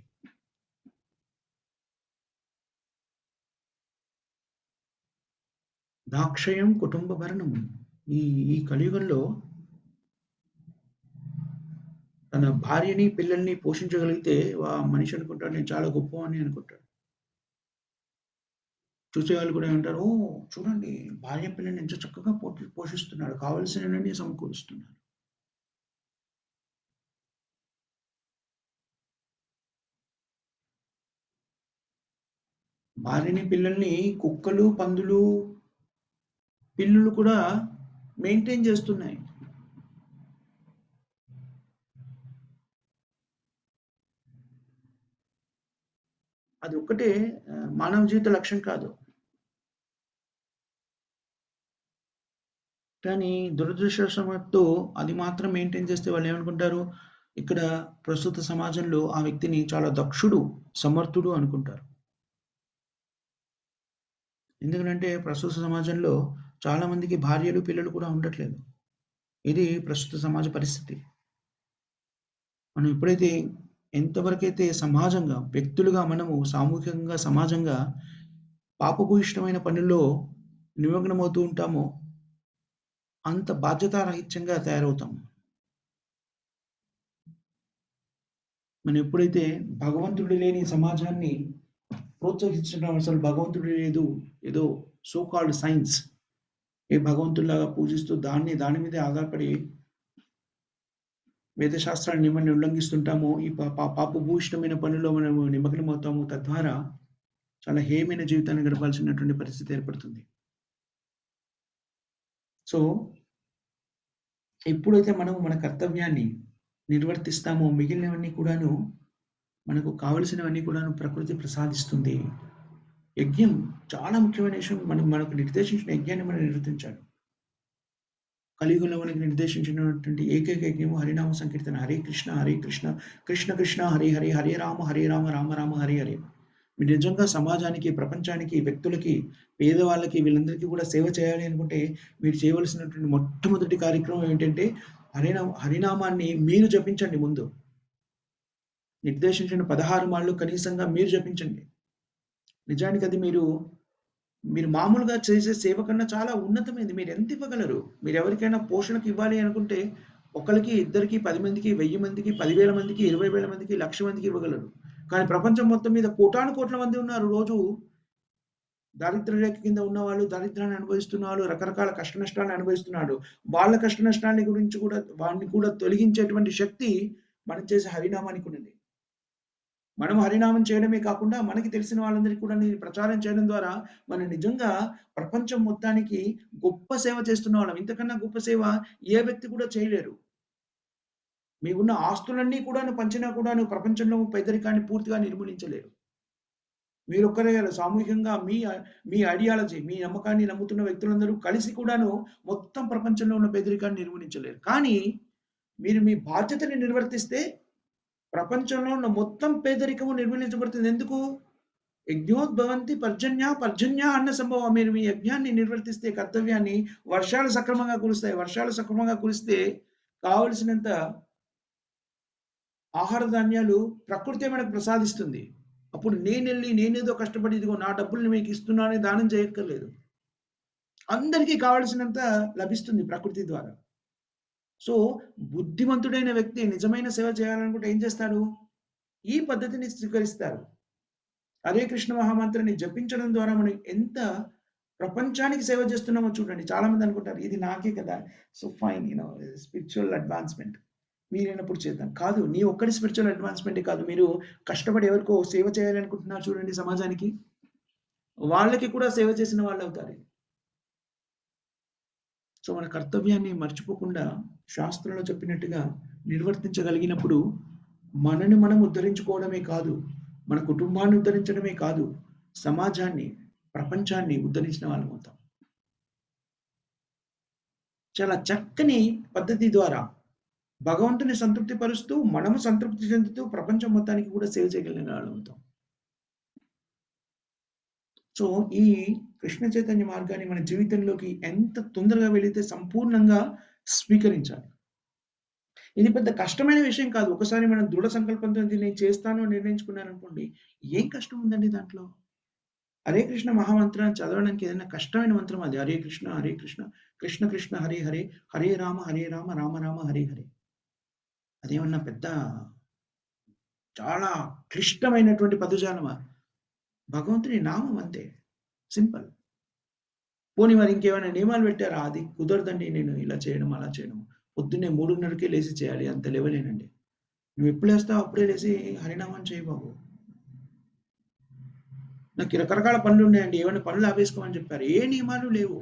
దాక్షయం కుటుంబ భరణం. ఈ ఈ కలియుగంలో తన భార్యని, పిల్లల్ని పోషించగలిగితే మనిషి అనుకుంటాడు నేను చాలా గొప్పవాడిని అనుకుంటాడు. చూసేవాళ్ళు కూడా ఏమంటారు, ఓహ్! చూడండి భార్య పిల్లల్ని ఎంత చక్కగా పోషిస్తున్నాడు. కావాల్సినవన్నీ సమకూరుస్తున్నాడు. భార్యని, పిల్లల్ని కుక్కలు, పందులు, పిల్లులు కూడా మెయింటైన్ చేస్తున్నాయి. అది ఒక్కటే మానవ జీవిత లక్ష్యం కాదు. కానీ దురదృష్టవశాత్తు అది మాత్రం మెయింటైన్ చేస్తే వాళ్ళేమనుకుంటారు, ఇక్కడ ప్రస్తుత సమాజంలో ఆ వ్యక్తిని చాలా దక్షుడు, సమర్థుడు అనుకుంటారు. ఎందుకనంటే ప్రస్తుత సమాజంలో చాలా మందికి భార్యలు, పిల్లలు కూడా ఉండట్లేదు. ఇది ప్రస్తుత సమాజ పరిస్థితి. మనం ఎప్పుడైతే ఎంతవరకైతే సమాజంగా, వ్యక్తులుగా మనము సామూహికంగా, సమాజంగా పాపభూయిష్టమైన పనుల్లో నిమగ్నమవుతూ ఉంటామో, అంత బాధ్యతారాహిత్యంగా తయారవుతాము. మనం ఎప్పుడైతే భగవంతుడు లేని సమాజాన్ని ప్రోత్సహించడం, అసలు భగవంతుడు లేదు, ఏదో సో కాల్డ్ సైన్స్, ఏ భగవంతుడిలాగా పూజిస్తూ దాని మీదే ఆధారపడి వేదశాస్త్రాన్ని నియమాన్ని ఉల్లంఘిస్తుంటామో, ఈ పాపభూయిష్టమైన పనుల్లో మనము నిమగ్నమవుతాము. తద్వారా చాలా హేయమైన జీవితాన్ని గడపాల్సినటువంటి పరిస్థితి ఏర్పడుతుంది. సో, ఎప్పుడైతే మనము మన కర్తవ్యాన్ని నిర్వర్తిస్తామో, మిగిలినవన్నీ కూడాను మనకు కావలసినవన్నీ కూడాను ప్రకృతి ప్రసాదిస్తుంది. యజ్ఞం చాలా ముఖ్యమైన విషయం. మనకు నిర్దేశించిన యజ్ఞాన్ని మనం నిర్వర్తించాలి. కలియుగంలో మనకి నిర్దేశించినటువంటి ఏకైక యజ్ఞము హరినామ సంకీర్తన. హరే కృష్ణ, కృష్ణ కృష్ణ హరే హరే, హరే రామ రామ రామ హరే హరే. మీరు నిజంగా సమాజానికి, ప్రపంచానికి, వ్యక్తులకి, పేదవాళ్ళకి వీళ్ళందరికీ కూడా సేవ చేయాలి అనుకుంటే మీరు చేయవలసినటువంటి మొట్టమొదటి కార్యక్రమం ఏంటంటే హరినామాన్ని మీరు జపించండి ముందు. నిర్దేశించిన 16 మాళ్ళు కనీసంగా మీరు జపించండి. నిజానికి అది మీరు మామూలుగా చేసే సేవ కన్నా చాలా ఉన్నతమైనది. మీరెంత ఇవ్వగలరు? మీరెవరికైనా పోషణకు ఇవ్వాలి అనుకుంటే ఒకళ్ళకి, ఇద్దరికి, 10 మందికి, 1000 మందికి, 10,000 మందికి, 20,000 మందికి, 1,00,000 మందికి ఇవ్వగలరు. కానీ ప్రపంచం మొత్తం మీద కోటానుకోట్ల మంది ఉన్నారు. రోజు దారిద్ర్య రేఖ కింద ఉన్నవాళ్ళు, దారిద్ర్యాన్ని అనుభవిస్తున్న వాళ్ళు, రకరకాల కష్ట నష్టాలను అనుభవిస్తున్నాడు. వాళ్ళ కష్ట నష్టాన్ని గురించి కూడా వాడిని కూడా తొలగించేటువంటి శక్తి మనం చేసే హరినామానికి ఉన్నది. మనం హరినామం చేయడమే కాకుండా మనకి తెలిసిన వాళ్ళందరికీ కూడా ప్రచారం చేయడం ద్వారా మనం నిజంగా ప్రపంచం మొత్తానికి గొప్ప సేవ చేస్తున్న వాళ్ళం. ఇంతకన్నా గొప్ప సేవ ఏ వ్యక్తి కూడా చేయలేరు. మీకున్న ఆస్తులన్నీ కూడాను పంచినా కూడాను ప్రపంచంలో పేదరికాన్ని పూర్తిగా నిర్మూలించలేరు. మీరొక్కరే కాదు, సామూహికంగా మీ ఐడియాలజీ, మీ నమ్మకాన్ని నమ్ముతున్న వ్యక్తులందరూ కలిసి కూడాను మొత్తం ప్రపంచంలో ఉన్న పేదరికాన్ని నిర్మూలించలేరు. కానీ మీరు మీ బాధ్యతని నిర్వర్తిస్తే ప్రపంచంలో ఉన్న మొత్తం పేదరికము నిర్మూలించబడుతుంది. ఎందుకు? యజ్ఞోద్భవంతి పర్జన్య అన్న సంభవం. మీరు మీ యజ్ఞాన్ని నిర్వర్తిస్తే, కర్తవ్యాన్ని, వర్షాలు సక్రమంగా కురుస్తాయి. వర్షాలు సక్రమంగా కురిస్తే కావలసినంత ఆహార ధాన్యాలు ప్రకృతే మనకు ప్రసాదిస్తుంది. అప్పుడు నేనేదో కష్టపడి ఇదిగో నా డబ్బుల్ని మీకు ఇస్తున్నానని దానం చేయక్కర్లేదు. అందరికీ కావలసినంత లభిస్తుంది ప్రకృతి ద్వారా. సో, బుద్ధిమంతుడైన వ్యక్తి నిజమైన సేవ చేయాలనుకుంటే ఏం చేస్తాడు? ఈ పద్ధతిని స్వీకరిస్తారు. హరే కృష్ణ మహామంత్రాన్ని జపించడం ద్వారా మనం ఎంత ప్రపంచానికి సేవ చేస్తున్నామో చూడండి. చాలా మంది అనుకుంటారు ఇది నాకే కదా, సో ఫైన్ స్పిరిచువల్ అడ్వాన్స్‌మెంట్ వీలైనప్పుడు చేద్దాం. కాదు, నీ ఒక్కడి స్పిరిచువల్ అడ్వాన్స్‌మెంటే కాదు. మీరు కష్టపడి ఎవరికో సేవ చేయాలనుకుంటున్నారు చూడండి సమాజానికి. వాళ్ళకి కూడా సేవ చేసిన వాళ్ళవుతారు. సో, మన కర్తవ్యాన్ని మర్చిపోకుండా శాస్త్రంలో చెప్పినట్టుగా నిర్వర్తించగలిగినప్పుడు మనని మనం ఉద్ధరించుకోవడమే కాదు, మన కుటుంబాన్ని ఉద్ధరించడమే కాదు, సమాజాన్ని, ప్రపంచాన్ని ఉద్ధరించిన వాళ్ళమవుతాం. చాలా చక్కని పద్ధతి ద్వారా భగవంతుని సంతృప్తి పరుస్తూ, మనము సంతృప్తి చెందుతూ ప్రపంచం మొత్తానికి కూడా సేవ చేయగలిగిన వాళ్ళమవుతాం. సో, ఈ కృష్ణ చైతన్య మార్గాన్ని మన జీవితంలోకి ఎంత తొందరగా వెళితే సంపూర్ణంగా స్వీకరించాలి. ఇది పెద్ద కష్టమైన విషయం కాదు. ఒకసారి మనం దృఢ సంకల్పంతో ఇది నేను చేస్తాను అని నిర్ణయించుకున్నాననుకోండి, ఏం కష్టం ఉందండి దాంట్లో? హరే కృష్ణ మహామంత్రాన్ని చదవడానికి ఏదైనా కష్టమైన మంత్రం అది. హరే కృష్ణ, కృష్ణ కృష్ణ హరే హరే, హరే రామ, రామ రామ హరే హరే. అదేమన్నా పెద్ద చాలా క్లిష్టమైనటువంటి పదజాలమా? భగవంతుని నామం అంతే. సింపుల్. పోనీ మరి ఇంకేమైనా నియమాలు పెట్టారా? అది కుదరదండి, నేను ఇలా చేయడం, అలా చేయడం. పొద్దున్నే 3:30కే లేసి చేయాలి. అంత లేవలేనండి. నువ్వెప్పుడు లేస్తావో అప్పుడే లేసి హరినామం చెయ్యి బాబు. నాకు రకరకాల పనులున్నాయండి. ఏవన్నా పనులు ఆపేసుకోమని చెప్పారు. ఏ నియమాలు లేవు.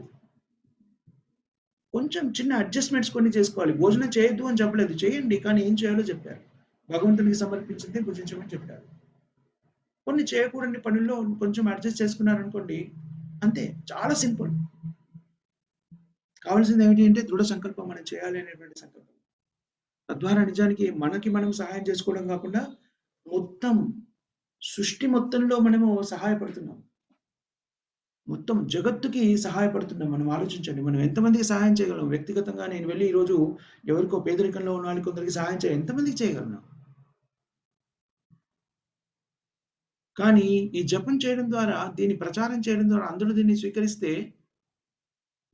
కొంచెం చిన్న అడ్జస్ట్‌మెంట్స్ కొన్ని చేసుకోవాలి. భోజనం చేయొద్దు అని చెప్పలేదు. చేయండి. కానీ ఏం చేయాలో చెప్పారు. భగవంతునికి సమర్పించిందే భుజించమని చెప్పారు. కొన్ని చేయకూడని పనుల్లో కొంచెం అడ్జస్ట్ చేసుకున్నారనుకోండి, అంతే. చాలా సింపుల్. కావాల్సింది ఏమిటి అంటే దృఢ సంకల్పం, మనం చేయాలి అనేటువంటి సంకల్పం. తద్వారా నిజానికి మనకి మనం సహాయం చేసుకోవడం కాకుండా మొత్తం సృష్టి మొత్తంలో మనము సహాయపడుతున్నాం. మొత్తం జగత్తుకి సహాయపడుతున్నాం. మనం ఆలోచించండి. మనం ఎంతమందికి సహాయం చేయగలం? వ్యక్తిగతంగా నేను వెళ్లి ఈరోజు ఎవరికో పేదరికంలో ఉన్న వాళ్ళకి కొందరికి సహాయం ఎంతమందికి చేయగలను? కానీ ఈ జపం చేయడం ద్వారా, దీన్ని ప్రచారం చేయడం ద్వారా అందరూ దీన్ని స్వీకరిస్తే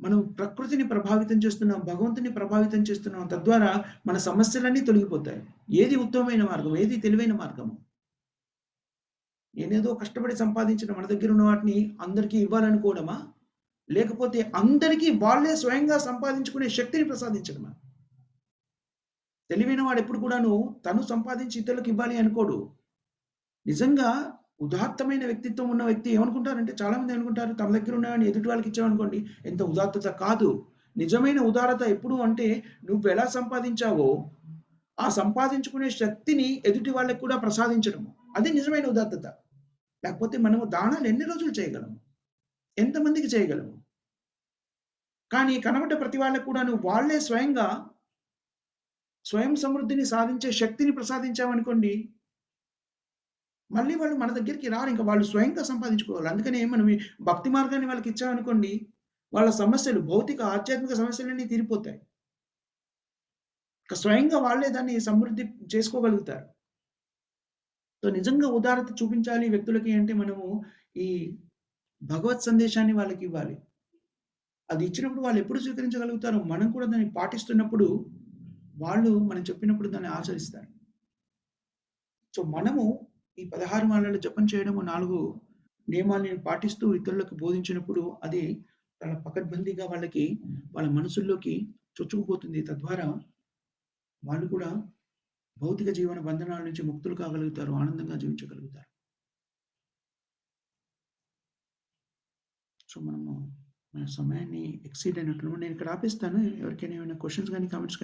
మనం ప్రకృతిని ప్రభావితం చేస్తున్నాం, భగవంతుని ప్రభావితం చేస్తున్నాం. తద్వారా మన సమస్యలన్నీ తొలగిపోతాయి. ఏది ఉత్తమమైన మార్గం? ఏది తెలివైన మార్గము? నేనేదో కష్టపడి సంపాదించిన మన దగ్గర ఉన్న వాటిని అందరికీ ఇవ్వాలనుకోవడమా? లేకపోతే అందరికీ వాళ్ళే స్వయంగా సంపాదించుకునే శక్తిని ప్రసాదించడమా? తెలివైన వాడు ఎప్పుడు కూడాను తను సంపాదించి ఇతరులకు ఇవ్వాలి అనుకోడు. నిజంగా ఉదాత్తమైన వ్యక్తిత్వం ఉన్న వ్యక్తి ఏమనుకుంటారంటే, చాలా మంది అనుకుంటారు తమ దగ్గర ఉన్నవాడిని ఎదుటి వాళ్ళకి ఇచ్చామనుకోండి ఎంత ఉదాత్తత. కాదు. నిజమైన ఉదారత ఎప్పుడు అంటే నువ్వెలా సంపాదించావో ఆ సంపాదించుకునే శక్తిని ఎదుటి వాళ్ళకి కూడా ప్రసాదించడము. అది నిజమైన ఉదాత్తత. లేకపోతే మనము దానాలు ఎన్ని రోజులు చేయగలము? ఎంతమందికి చేయగలము? కానీ కనబడ్డ ప్రతి వాళ్ళకి కూడాను వాళ్ళే స్వయంగా స్వయం సమృద్ధిని సాధించే శక్తిని ప్రసాదించామనుకోండి, మళ్ళీ వాళ్ళు మన దగ్గరికి రారింక. వాళ్ళు స్వయంగా సంపాదించుకోవాలి. అందుకనే మనం ఈ భక్తి మార్గాన్ని వాళ్ళకిచ్చామనుకోండి, వాళ్ళ సమస్యలు భౌతిక, ఆధ్యాత్మిక సమస్యలన్నీ తీరిపోతాయి. ఇక స్వయంగా వాళ్ళే దాన్ని సమృద్ధి చేసుకోగలుగుతారు. సో, నిజంగా ఉదారత చూపించాలి వ్యక్తులకి అంటే మనము ఈ భగవత్ సందేశాన్ని వాళ్ళకివ్వాలి. అది ఇచ్చినప్పుడు వాళ్ళెప్పుడు స్వీకరించగలుగుతారు? మనం కూడా దాన్ని పాటిస్తున్నప్పుడు, వాళ్ళు మనం చెప్పినప్పుడు దాన్ని ఆచరిస్తారు. సో, మనము ఈ 16 మాలల జపం చేయడము, 4 నియమాల్ని పాటిస్తూ ఇతరులకు బోధించినప్పుడు, అది చాలా పకడ్బందీగా వాళ్ళకి వాళ్ళ మనసుల్లోకి చొచ్చుకుపోతుంది. తద్వారా వాళ్ళు కూడా భౌతిక జీవన బంధనాల నుంచి ముక్తులు కాగలుగుతారు. ఆనందంగా జీవించగలుగుతారు. సో, మనము మన సమయాన్ని ఎక్సీడ్ అయినట్లు నేను ఇక్కడ ఆపేస్తాను. ఎవరికైనా ఏమైనా క్వెషన్స్ గాని, కామెంట్స్